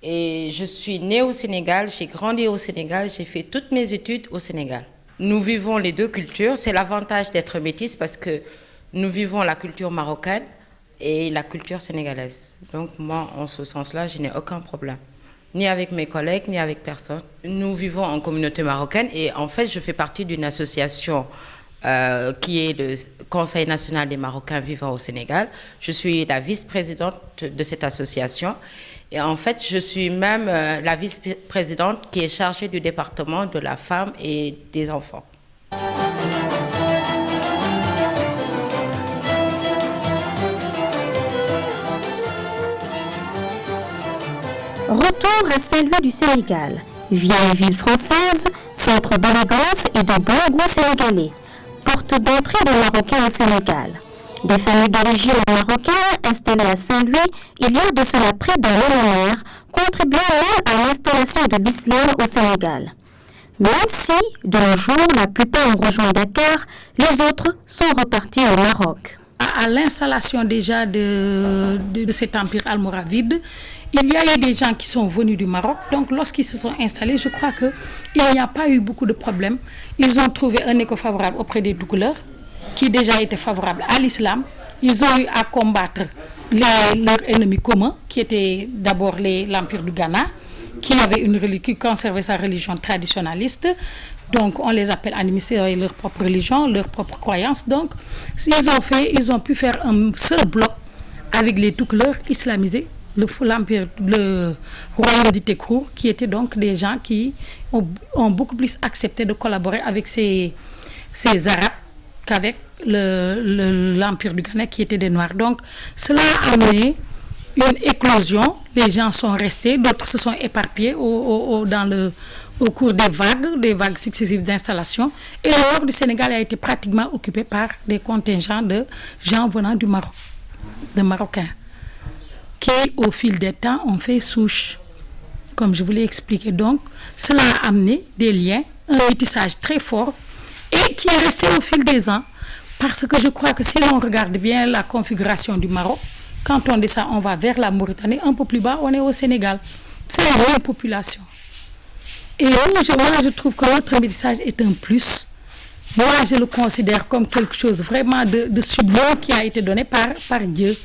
[SPEAKER 21] Et je suis née au Sénégal, j'ai grandi au Sénégal, j'ai fait toutes mes études au Sénégal. Nous vivons les deux cultures, c'est l'avantage d'être métisse parce que nous vivons la culture marocaine et la culture sénégalaise. Donc moi, en ce sens-là, je n'ai aucun problème. Ni avec mes collègues, ni avec personne. Nous vivons en communauté marocaine et en fait, je fais partie d'une association qui est le Conseil national des Marocains vivant au Sénégal. Je suis la vice-présidente de cette association. Et en fait, je suis même la vice-présidente qui est chargée du département de la femme et des enfants.
[SPEAKER 4] Retour à Saint-Louis du Sénégal, vieille ville française, centre d'élégance et de bon goût sénégalais, porte d'entrée des Marocains au Sénégal. Des familles d'origine marocaines installées à Saint-Louis, il y a de cela près d'un millénaire, contribuant à l'installation de l'islam au Sénégal. Même si, de nos jours, la plupart ont rejoint Dakar, les autres sont repartis au Maroc.
[SPEAKER 2] À l'installation déjà de cet empire almoravide, il y a eu des gens qui sont venus du Maroc. Donc lorsqu'ils se sont installés, je crois qu'il n'y a pas eu beaucoup de problèmes. Ils ont trouvé un écho favorable auprès des Toucouleurs, qui déjà étaient favorables à l'islam. Ils ont eu à combattre leurs ennemis communs, qui étaient d'abord l'Empire du Ghana, qui conservait sa religion traditionnaliste. Donc on les appelle animistes avec leur propre religion, leur propre croyance. Donc ils ont pu faire un seul bloc avec les Toucouleurs islamisés, le royaume du Tekrour, qui étaient donc des gens qui ont beaucoup plus accepté de collaborer avec ces Arabes qu'avec l'Empire du Ghana qui était des Noirs. Donc cela a amené une éclosion. Les gens sont restés, d'autres se sont éparpillés au cours des vagues successives d'installation. Et le nord du Sénégal a été pratiquement occupé par des contingents de gens venant du Maroc, de Marocains, qui au fil des temps ont fait souche, comme je vous l'ai expliqué. Donc cela a amené des liens, un métissage très fort et qui est resté au fil des ans. Parce que je crois que si l'on regarde bien la configuration du Maroc, quand on descend, on va vers la Mauritanie, un peu plus bas, on est au Sénégal. C'est la même population. Et moi, je trouve que notre métissage est un plus. Moi, je le considère comme quelque chose vraiment de sublime qui a été donné par Dieu.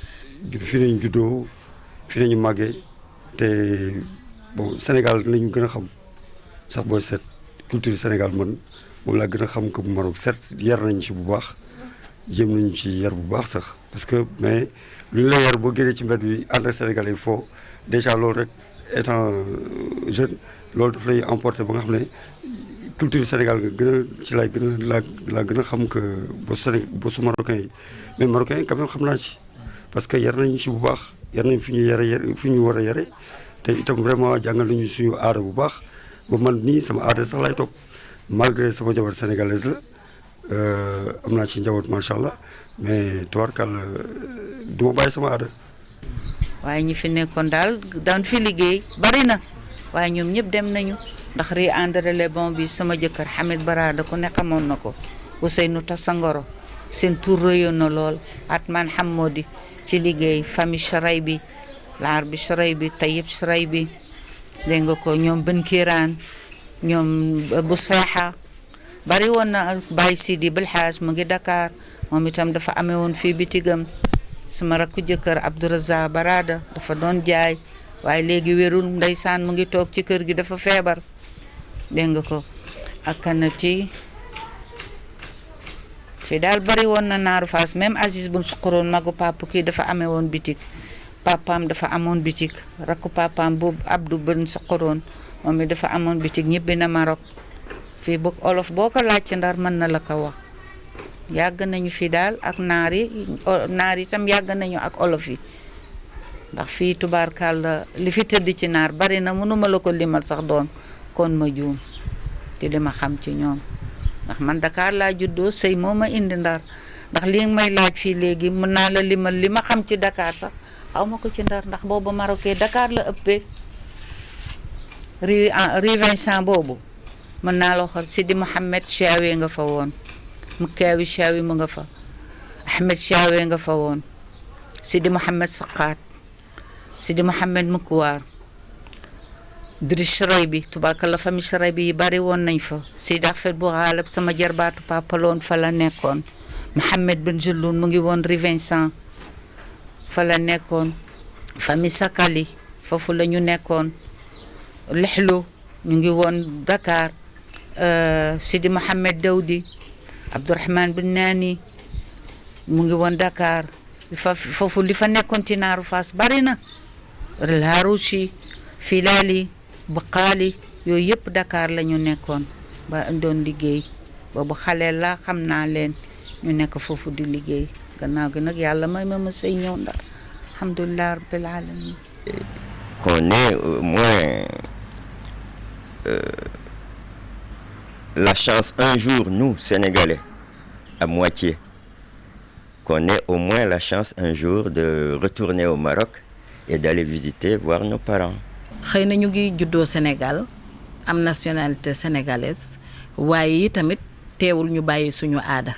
[SPEAKER 22] Bon, Sénégal lañu gën a xam sax booy seet culture Sénégal man moom laa gën a xam que bu Maroc certes yar nañ ci bu baax jëm nañu ci yar bu baax sax parce que mais lu ñu la yar boo génnee ci mbedd bi ànd ak Sénégal il faut déjà loolu rek étant jeune loolu daf lay emporter ba nga xam ne culture Sénégal nga gën a ci laa gën a xam que bosu Marocain yi mais Marocain yi quand même xam naa ci parce que yar nañu ci bu baax yar nañ fi ñu war a yare te itam vraiment jàngal nañu suñu aada bu baax ba man nii sama aada sax lay topp malgré sama jabar sénégalaise la am naa ci njaboot macha allah mais tubaarkal du ma bàyyi sama aada.
[SPEAKER 23] waaye ñi fi nekkoon daal daan fi liggéey bari na waaye ñoom ñëpp dem nañu ndax ri André Le Bon bi sama jëkkër Hamid Barada ku ne xamoon na ko Ousseynou Tassangoro seen tur rëyoon na lool Atman Hammodi ci liggéey famille Charay bi laar bi Charay bi Tayyib Charay bi dégg nga ko ñoom Ben Kiraan ñoom bu Seexa bari woon na Baye Sidi Bilhaaj mu ngi Dakar moom itam dafa amee woon fii bitigam sama rakku jëkkër Abdourazak Barada dafa doon jaay waaye léegi wérul ndeysaan mu ngi toog ci kër gi dafa feebar dégg nga ko ak kanati fii daal bari woon na naaru Faas même Aziz bun Suqaroon magu papa kii dafa amee woon bitig papaam dafa amoon bitig rakku papaam boobu Abdou bun Suqaroon moom mi dafa amoon bitig ñibbi na Maroc fii bu olof boo ko laaj ci Ndar mën na la ko wax yàgg nañu fii daal ak naar yi itam yàgg nañu ak olof yi ndax fii tubaarkàlla li fi tëdd ci naar bari na mënuma la ko limal sax doon kon ma juum te li ma xam ci ñoom ndax man Dakar laa juddoo sëy moo ma indi Ndar ndax li may laaj fii léegi mën naa la limal li ma xam ci Dakar sax xaw ma ko ci Ndar ndax boobu Marocain Dakar la ëppee rue Vincent boobu mën naa la wax Sidi Mohamed Chawe nga fa woon Mkawi Chawe mu nga fa Ahmed Chawe nga fa woon Sidi Mohamed Saqat Sidi Mohamed Mukwaar Driss Shraybi tubaakalla famille Shraybi yi bari woon nañ fa Sidi Ahmed bu Ghalib sama jarbaatu papaloon fa la nekkoon Mohamed Ben Jelloun mu ngi woon rue Vincent fa la nekkoon famille Sakali foofu la ñu nekkoon Lexlo ñu ngi woon Dakar Sidi Mohamed Dawdi Abdourahmane Ben Nani mu ngi woon Dakar foofu li fa nekkoon ci naaru Fass bari na El Harouchi Filali Baqali yooyu yëpp Dakar la ñu nekkoon ba doon liggéey boobu xale la xam naa leen ñu nekk foofu di liggéey gannaaw gi nag yàlla may ma sëy ñëw Ndar alhamdulilah rabbil alamin.
[SPEAKER 1] Qu'on ait au moins la chance un jour, nous, Sénégalais, à moitié, qu'on ait au moins la chance un jour de retourner au Maroc et d'aller visiter, voir nos parents.
[SPEAKER 13] xëy na ñu ngi juddoo Sénégal am nationalité sénégalaise waaye tamit teewul ñu bàyyi suñu aada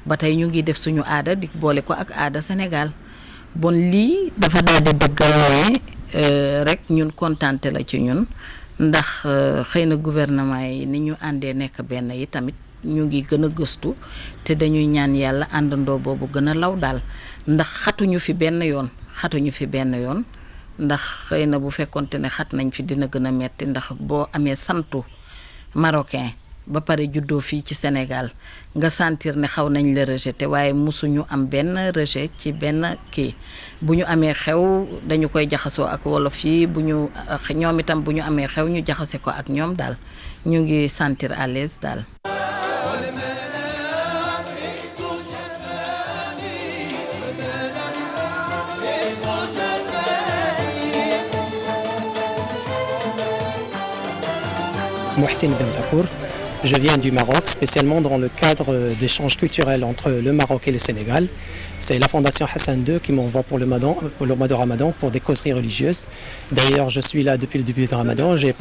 [SPEAKER 13] ba tey ñu ngi def suñu aada di boole ko ak aada Sénégal bon lii dafa daal di dëggal ne rek ñun kontante la ci ñun ndax xëy na gouvernement yi ni ñu àndee nekk benn yi tamit ñu ngi gën a gëstu te dañuy ñaan yàlla àndandoo boobu gën a law daal ndax xatuñu fi benn yoon ndax xëy na bu fekkonte ne xat nañ fi dina gën a metti ndax boo amee santu marocain ba pare juddoo fii ci Sénégal nga sentir ne xaw nañ la rejeté waaye musuñu am benn rejet ci benn kii bu ñu amee xew dañu koy jaxasoo ak wolof yi bu ñu ñoom itam bu ñu amee xew ñu jaxase ko ak ñoom daal ñu ngi sentir à l'aise daal.
[SPEAKER 3] Mohsin Benzakour. Je viens du Maroc, spécialement dans le cadre d'échanges culturels entre le Maroc et le Sénégal. C'est la Fondation Hassan II qui m'envoie pour le mois de Ramadan pour des causeries religieuses. D'ailleurs, je suis là depuis le début de Ramadan. J'ai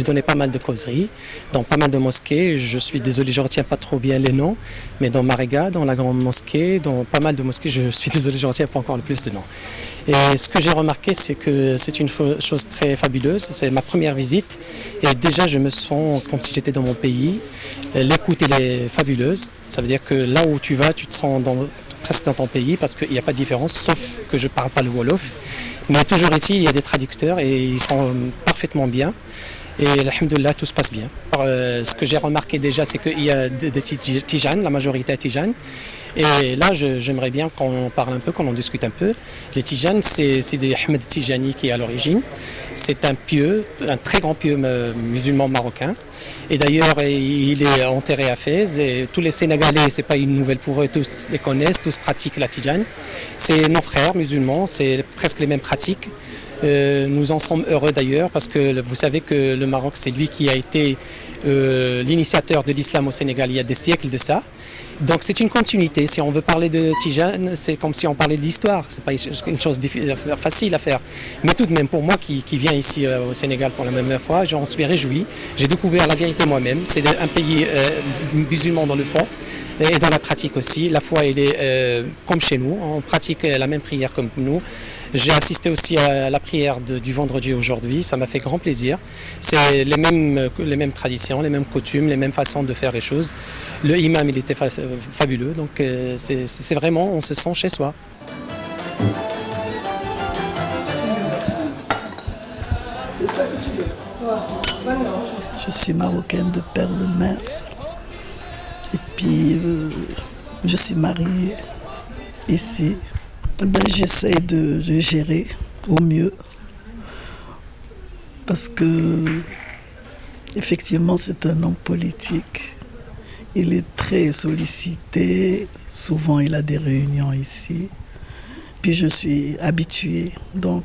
[SPEAKER 3] donné pas mal de causeries dans pas mal de mosquées. Je suis désolé, je ne retiens pas trop bien les noms, mais dans Mariga, dans la grande mosquée, dans pas mal de mosquées, je suis désolé, je ne retiens pas encore le plus de noms. Et ce que j'ai remarqué, c'est que c'est une chose très fabuleuse. C'est ma première visite et déjà, je me sens comme si j'étais dans mon pays. L'écoute, elle est fabuleuse. Ça veut dire que là où tu vas, tu te sens presque dans ton pays parce qu'il n'y a pas de différence, sauf que je ne parle pas le Wolof. Mais toujours est-il, il y a des traducteurs et ils sont parfaitement bien. Et alhamdoulilah, tout se passe bien. Ce que j'ai remarqué déjà, c'est qu'il y a des tijanes, la majorité est tijane. Et là, j'aimerais bien qu'on parle un peu, qu'on en discute un peu. Les tijanes, c'est des Ahmed Tijani qui est à l'origine. C'est un pieux, un très grand pieux musulman marocain. Et d'ailleurs, il est enterré à Fès. Et tous les Sénégalais, c'est pas une nouvelle pour eux, tous les connaissent, tous pratiquent la tijane. C'est nos frères musulmans, c'est presque les mêmes pratiques. Nous en sommes heureux d'ailleurs parce que vous savez que le Maroc, c'est lui qui a été l'initiateur de l'islam au Sénégal il y a des siècles de ça. Donc c'est une continuité. Si on veut parler de Tijane, c'est comme si on parlait de l'histoire. C'est pas une chose facile à faire. Mais tout de même, pour moi qui viens ici au Sénégal pour la même fois, j'en suis réjoui. J'ai découvert la vérité moi-même. C'est un pays musulman dans le fond et dans la pratique aussi. La foi, elle est comme chez nous. On pratique la même prière comme nous. J'ai assisté aussi à la prière du vendredi aujourd'hui, ça m'a fait grand plaisir. C'est les mêmes traditions, les mêmes coutumes, les mêmes façons de faire les choses. Le imam, il était fabuleux, donc c'est vraiment, on se sent chez soi.
[SPEAKER 7] C'est ça que tu veux. Je suis marocaine de père de mère. Et puis, je suis mariée ici. J'essaie de gérer au mieux parce que effectivement c'est un homme politique. Il est très sollicité, souvent il a des réunions ici. Puis je suis habituée, donc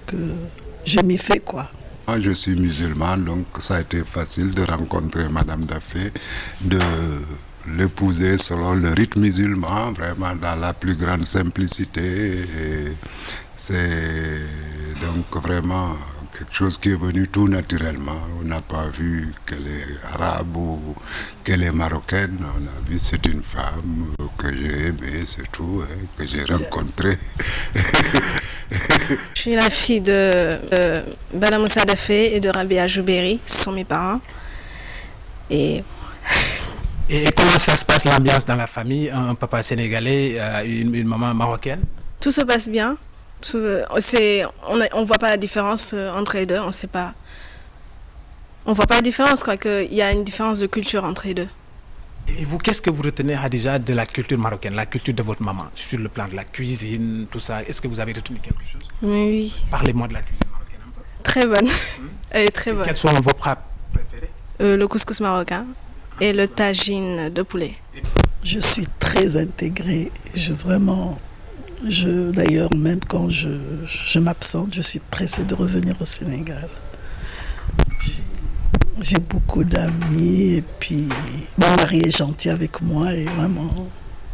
[SPEAKER 7] je m'y fais quoi.
[SPEAKER 24] Moi, je suis musulman, donc ça a été facile de rencontrer Madame Daffé, de
[SPEAKER 5] l'épouser selon le rite musulman, vraiment dans la plus grande simplicité. Et c'est donc vraiment quelque chose qui est venu tout naturellement. On n'a pas vu qu'elle est arabe ou qu'elle est marocaine. On a vu c'est une femme que j'ai aimée, c'est tout, hein, que j'ai rencontrée.
[SPEAKER 8] Je suis la fille de Bala Moussa Dafé et de Rabia Jouberi, ce sont mes parents. Et
[SPEAKER 17] comment ça se passe l'ambiance dans la famille? Un papa sénégalais, une maman marocaine?
[SPEAKER 8] Tout se passe bien. On ne voit pas la différence entre les deux, on sait pas. On voit pas la différence, quoi, qu'il y a une différence de culture entre les deux.
[SPEAKER 17] Et vous, qu'est-ce que vous retenez déjà de la culture marocaine, la culture de votre maman, sur le plan de la cuisine, tout ça? Est-ce que vous avez retenu quelque chose?
[SPEAKER 8] Oui. Parlez-moi
[SPEAKER 17] de la cuisine marocaine un peu.
[SPEAKER 8] Très bonne. Elle est très bonne.
[SPEAKER 17] Quels sont vos plats préférés?
[SPEAKER 8] Le couscous marocain et le tagine de poulet.
[SPEAKER 7] Je suis très intégrée. D'ailleurs, même quand je m'absente, je suis pressée de revenir au Sénégal. J'ai beaucoup d'amis et puis mon mari est gentil avec moi et vraiment,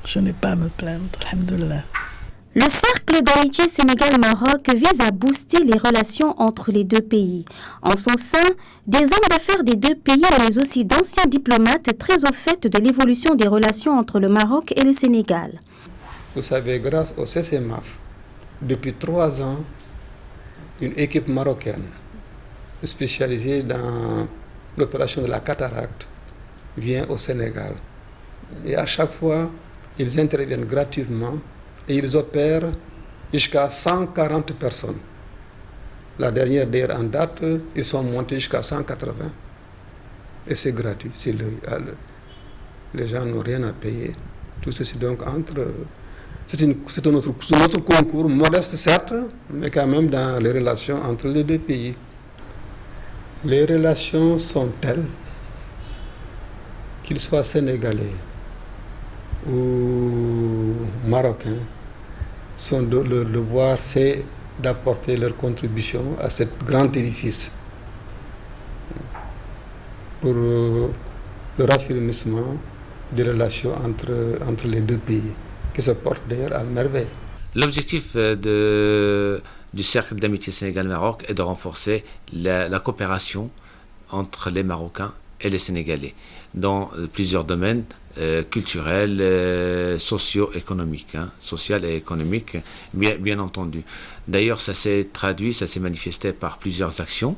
[SPEAKER 7] je n'ai pas à me plaindre. Alhamdoulilah.
[SPEAKER 4] Le cercle d'amitié Sénégal-Maroc vise à booster les relations entre les deux pays. En son sein, des hommes d'affaires des deux pays, mais aussi d'anciens diplomates très au fait de l'évolution des relations entre le Maroc et le Sénégal.
[SPEAKER 9] Vous savez, grâce au CCMAF, depuis 3 ans, une équipe marocaine spécialisée dans l'opération de la cataracte vient au Sénégal. Et à chaque fois, ils interviennent gratuitement et ils opèrent jusqu'à 140 personnes. La dernière d'ailleurs en date, ils sont montés jusqu'à 180. Et c'est gratuit, c'est l'œil à l'œil. Les gens n'ont rien à payer. Tout ceci donc entre... C'est un autre concours, modeste certes, mais quand même dans les relations entre les deux pays. Les relations sont telles qu'ils soient sénégalais ou marocains, leur devoir c'est d'apporter leur contribution à cet grand édifice pour le raffermissement des relations entre les deux pays, qui se portent d'ailleurs à merveille.
[SPEAKER 24] L'objectif du cercle d'amitié Sénégal-Maroc est de renforcer la coopération entre les Marocains et les Sénégalais dans plusieurs domaines culturels, socio-économiques, social et économique, bien entendu. D'ailleurs, ça s'est traduit, ça s'est manifesté par plusieurs actions.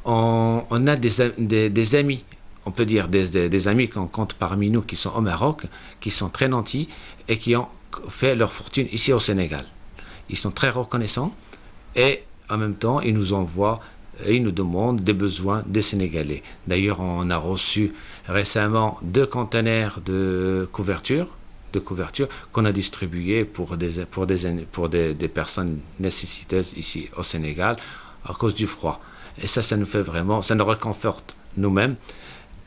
[SPEAKER 24] On a des amis, on peut dire des amis qu'on compte parmi nous qui sont au Maroc, qui sont très nantis et qui ont fait leur fortune ici au Sénégal. Ils sont très reconnaissants et en même temps, ils nous envoient et ils nous demandent des besoins des Sénégalais. D'ailleurs, on a reçu récemment 2 conteneurs de couverture qu'on a distribués pour des personnes nécessiteuses ici au Sénégal à cause du froid. Et ça nous fait vraiment, ça nous réconforte nous-mêmes.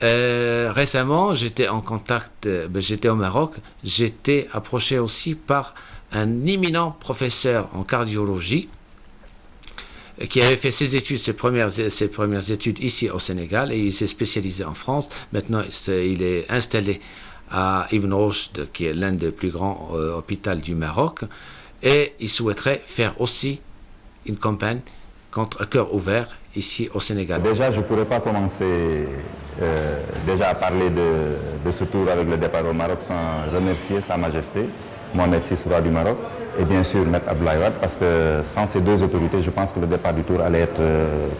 [SPEAKER 24] Récemment, j'étais en contact, j'étais au Maroc, j'étais approché aussi par un éminent professeur en cardiologie qui avait fait ses premières études ici au Sénégal et il s'est spécialisé en France. Maintenant, il est installé à Ibn Rushd, qui est l'un des plus grands hôpitaux du Maroc, et il souhaiterait faire aussi une campagne contre un cœur ouvert ici au Sénégal.
[SPEAKER 25] Déjà, je ne pourrais pas commencer déjà à parler de ce tour avec le départ au Maroc sans remercier Sa Majesté, Mohamed VI, roi du Maroc, et bien sûr Maître Abdoulaye Wade, parce que sans ces 2 autorités, je pense que le départ du tour allait être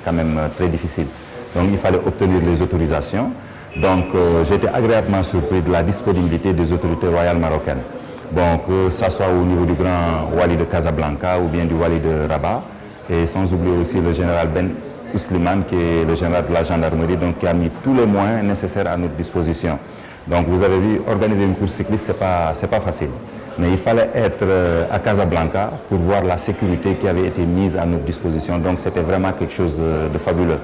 [SPEAKER 25] quand même très difficile. Donc il fallait obtenir les autorisations. Donc j'étais agréablement surpris de la disponibilité des autorités royales marocaines. Donc que ça soit au niveau du grand Wali de Casablanca ou bien du Wali de Rabat, et sans oublier aussi le général Ben Ouslimane, qui est le général de la gendarmerie, donc qui a mis tous les moyens nécessaires à notre disposition. Donc vous avez vu, organiser une course cycliste, c'est pas facile. Mais il fallait être à Casablanca pour voir la sécurité qui avait été mise à notre disposition. Donc c'était vraiment quelque chose de fabuleux.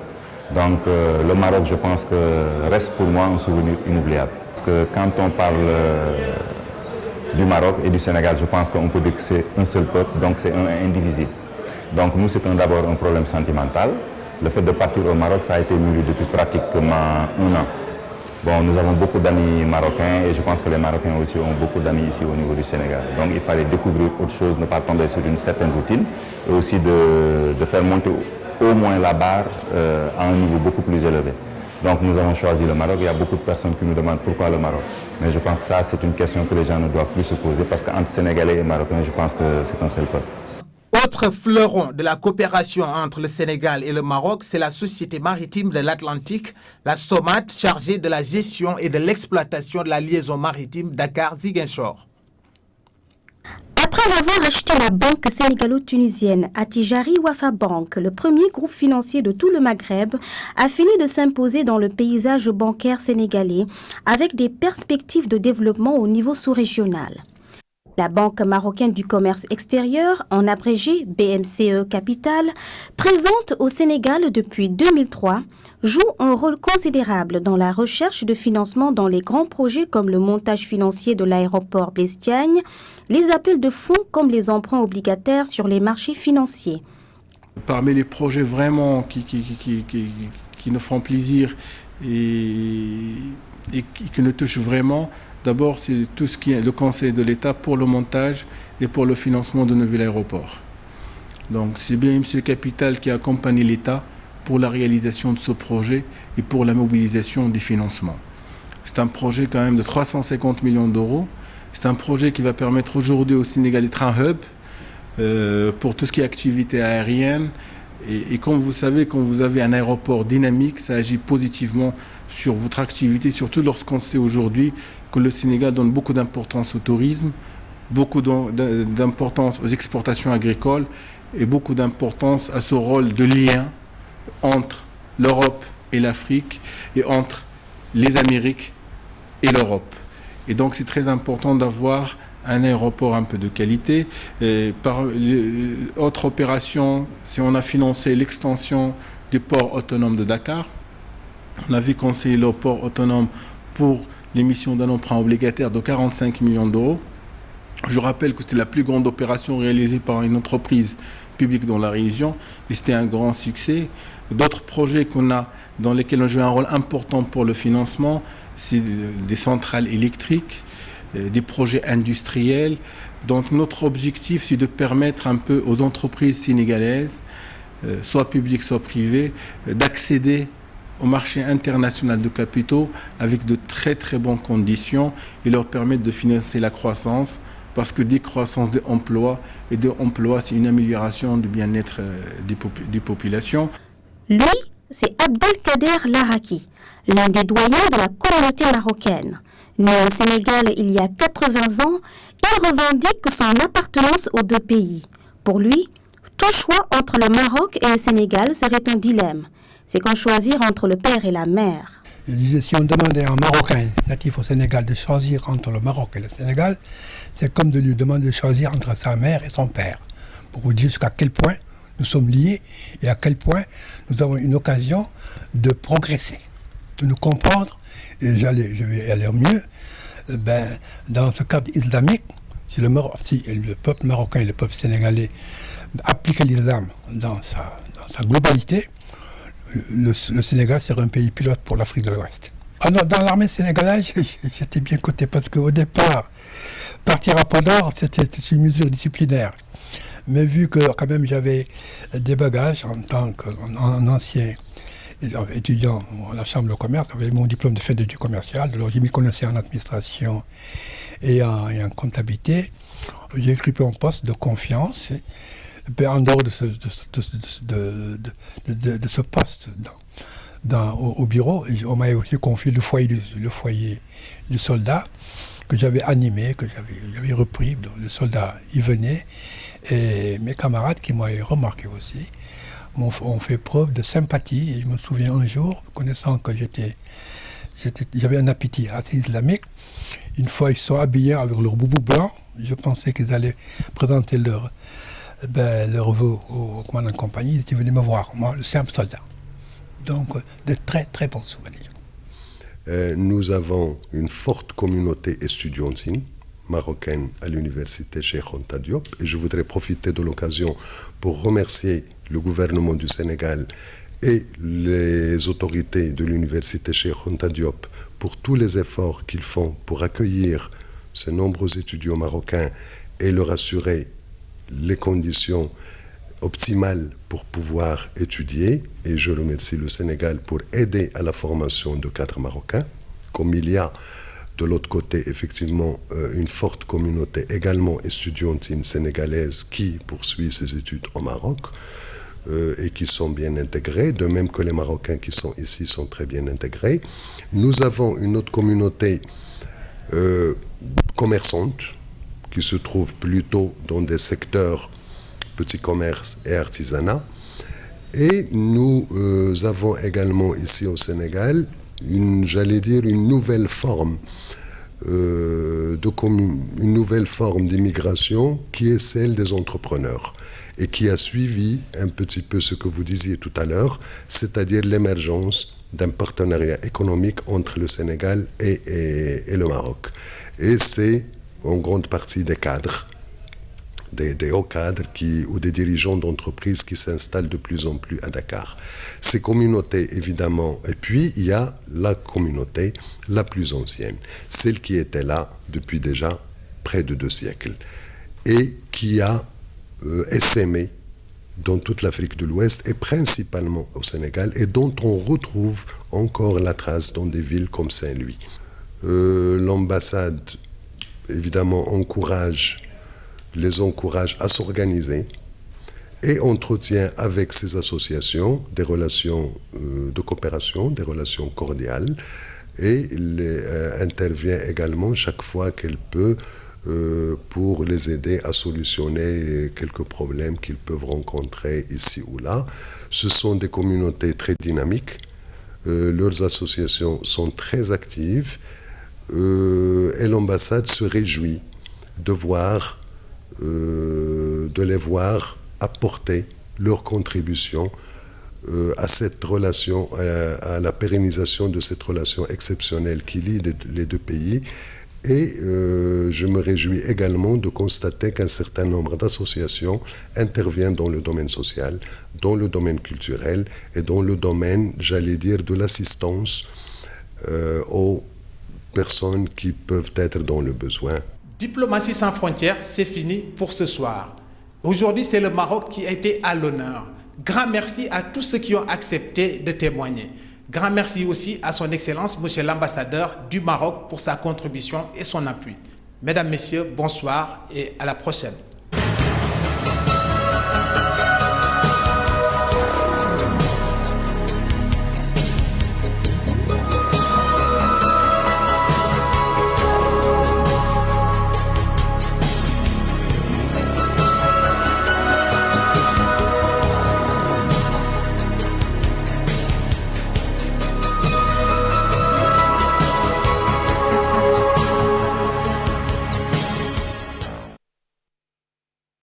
[SPEAKER 25] Donc le Maroc, je pense que reste pour moi un souvenir inoubliable. Parce que quand on parle du Maroc et du Sénégal, je pense qu'on peut dire que c'est un seul peuple, donc c'est un indivisible. Donc nous, c'est d'abord un problème sentimental. Le fait de partir au Maroc, ça a été mûri depuis pratiquement 1 an. Bon, nous avons beaucoup d'amis marocains et je pense que les Marocains aussi ont beaucoup d'amis ici au niveau du Sénégal. Donc il fallait découvrir autre chose, ne pas tomber sur une certaine routine et aussi de faire monter au moins la barre à un niveau beaucoup plus élevé. Donc nous avons choisi le Maroc. Il y a beaucoup de personnes qui nous demandent pourquoi le Maroc. Mais je pense que ça, c'est une question que les gens ne doivent plus se poser parce qu'entre Sénégalais et Marocains, je pense que c'est un seul peuple.
[SPEAKER 17] Autre fleuron de la coopération entre le Sénégal et le Maroc, c'est la Société maritime de l'Atlantique, la SOMAT, chargée de la gestion et de l'exploitation de la liaison maritime Dakar-Ziguinchor.
[SPEAKER 4] Après avoir acheté la banque sénégalo-tunisienne Attijari Wafa Bank, le premier groupe financier de tout le Maghreb a fini de s'imposer dans le paysage bancaire sénégalais avec des perspectives de développement au niveau sous-régional. La Banque marocaine du commerce extérieur, en abrégé BMCE Capital, présente au Sénégal depuis 2003, joue un rôle considérable dans la recherche de financement dans les grands projets comme le montage financier de l'aéroport Blaise Diagne, les appels de fonds comme les emprunts obligataires sur les marchés financiers.
[SPEAKER 6] Parmi les projets vraiment qui nous font plaisir et qui nous touchent vraiment, d'abord, c'est tout ce qui est le Conseil de l'État pour le montage et pour le financement de nouvel aéroport. Donc, c'est BMCE Capital qui accompagne l'État pour la réalisation de ce projet et pour la mobilisation des financements. C'est un projet quand même de 350 millions d'euros. C'est un projet qui va permettre aujourd'hui au Sénégal d'être un hub pour tout ce qui est activité aérienne. Et comme vous savez, quand vous avez un aéroport dynamique, ça agit positivement sur votre activité, surtout lorsqu'on sait aujourd'hui que le Sénégal donne beaucoup d'importance au tourisme, beaucoup d'importance aux exportations agricoles et beaucoup d'importance à ce rôle de lien entre l'Europe et l'Afrique et entre les Amériques et l'Europe. Et donc c'est très important d'avoir un aéroport un peu de qualité. Autre opération, si on a financé l'extension du port autonome de Dakar, on avait conseillé le port autonome pour l'émission d'un emprunt obligataire de 45 millions d'euros. Je rappelle que c'était la plus grande opération réalisée par une entreprise publique dans la région et c'était un grand succès. D'autres projets qu'on a, dans lesquels on joue un rôle important pour le financement, c'est des centrales électriques, des projets industriels. Donc notre objectif, c'est de permettre un peu aux entreprises sénégalaises, soit publiques, soit privées, d'accéder au marché international de capitaux avec de très très bonnes conditions et leur permettre de financer la croissance parce que décroissance des emplois et de emplois, c'est une amélioration du bien-être des populations.
[SPEAKER 4] Lui, c'est Abdelkader Laraki, l'un des doyens de la communauté marocaine. Né au Sénégal il y a 80 ans, il revendique son appartenance aux deux pays. Pour lui, tout choix entre le Maroc et le Sénégal serait un dilemme. C'est comme choisir entre le père et la mère.
[SPEAKER 10] Je disais, si on demandait à un Marocain natif au Sénégal de choisir entre le Maroc et le Sénégal, c'est comme de lui demander de choisir entre sa mère et son père. Pour vous dire jusqu'à quel point nous sommes liés et à quel point nous avons une occasion de progresser, de nous comprendre. Et je vais aller mieux. Dans ce cadre islamique, si le peuple marocain et le peuple sénégalais appliquent l'islam dans sa globalité, le Sénégal serait un pays pilote pour l'Afrique de l'Ouest. Alors, dans l'armée sénégalaise, j'étais bien coté parce qu'au départ, partir à Podor, c'était une mesure disciplinaire. Mais vu que quand même j'avais des bagages en tant qu'ancien étudiant à la chambre de commerce, j'avais mon diplôme de fin d'études commerciales, alors j'ai m'y connaissais en administration et en comptabilité. J'ai occupé un poste de confiance. En dehors de ce poste au bureau, on m'a aussi confié le foyer du soldat que j'avais animé, que j'avais repris. Le soldat y venait et mes camarades qui m'avaient remarqué aussi ont fait preuve de sympathie. Et je me souviens un jour, connaissant que j'avais un appétit assez islamique, une fois ils sont habillés avec leur boubou blanc, je pensais qu'ils allaient présenter leur vœu au commandant de compagnie, ils étaient venus me voir, moi, le simple soldat. Donc, de très très bons souvenirs.
[SPEAKER 11] Nous avons une forte communauté estudiantine marocaine à l'université Cheikh Anta Diop et je voudrais profiter de l'occasion pour remercier le gouvernement du Sénégal et les autorités de l'université Cheikh Anta Diop pour tous les efforts qu'ils font pour accueillir ces nombreux étudiants marocains et leur assurer les conditions optimales pour pouvoir étudier. Et je remercie le Sénégal pour aider à la formation de cadres marocains, comme il y a de l'autre côté effectivement une forte communauté également estudiantine sénégalaise qui poursuit ses études au Maroc et qui sont bien intégrés, de même que les Marocains qui sont ici sont très bien intégrés. Nous avons une autre communauté commerçante qui se trouve plutôt dans des secteurs petit commerce et artisanat. Et nous avons également ici au Sénégal une nouvelle forme d'immigration qui est celle des entrepreneurs et qui a suivi un petit peu ce que vous disiez tout à l'heure, c'est-à-dire l'émergence d'un partenariat économique entre le Sénégal et le Maroc. Et c'est en grande partie des cadres, des hauts cadres ou des dirigeants d'entreprises qui s'installent de plus en plus à Dakar. Ces communautés, évidemment, et puis il y a la communauté la plus ancienne, celle qui était là depuis déjà près de 2 siècles et qui a essaimé dans toute l'Afrique de l'Ouest et principalement au Sénégal et dont on retrouve encore la trace dans des villes comme Saint-Louis. L'ambassade, évidemment, les encourage à s'organiser et entretient avec ces associations des relations de coopération, des relations cordiales et intervient également chaque fois qu'elle peut pour les aider à solutionner quelques problèmes qu'ils peuvent rencontrer ici ou là. Ce sont des communautés très dynamiques, leurs associations sont très actives et l'ambassade se réjouit de les voir apporter leur contribution à cette relation, à la pérennisation de cette relation exceptionnelle qui lie les 2 pays. Et je me réjouis également de constater qu'un certain nombre d'associations interviennent dans le domaine social, dans le domaine culturel et dans le domaine, j'allais dire, de l'assistance aux personnes qui peuvent être dans le besoin.
[SPEAKER 17] Diplomatie sans frontières, c'est fini pour ce soir. Aujourd'hui, c'est le Maroc qui a été à l'honneur. Grand merci à tous ceux qui ont accepté de témoigner. Grand merci aussi à son Excellence, Monsieur l'ambassadeur du Maroc, pour sa contribution et son appui. Mesdames, Messieurs, bonsoir et à la prochaine.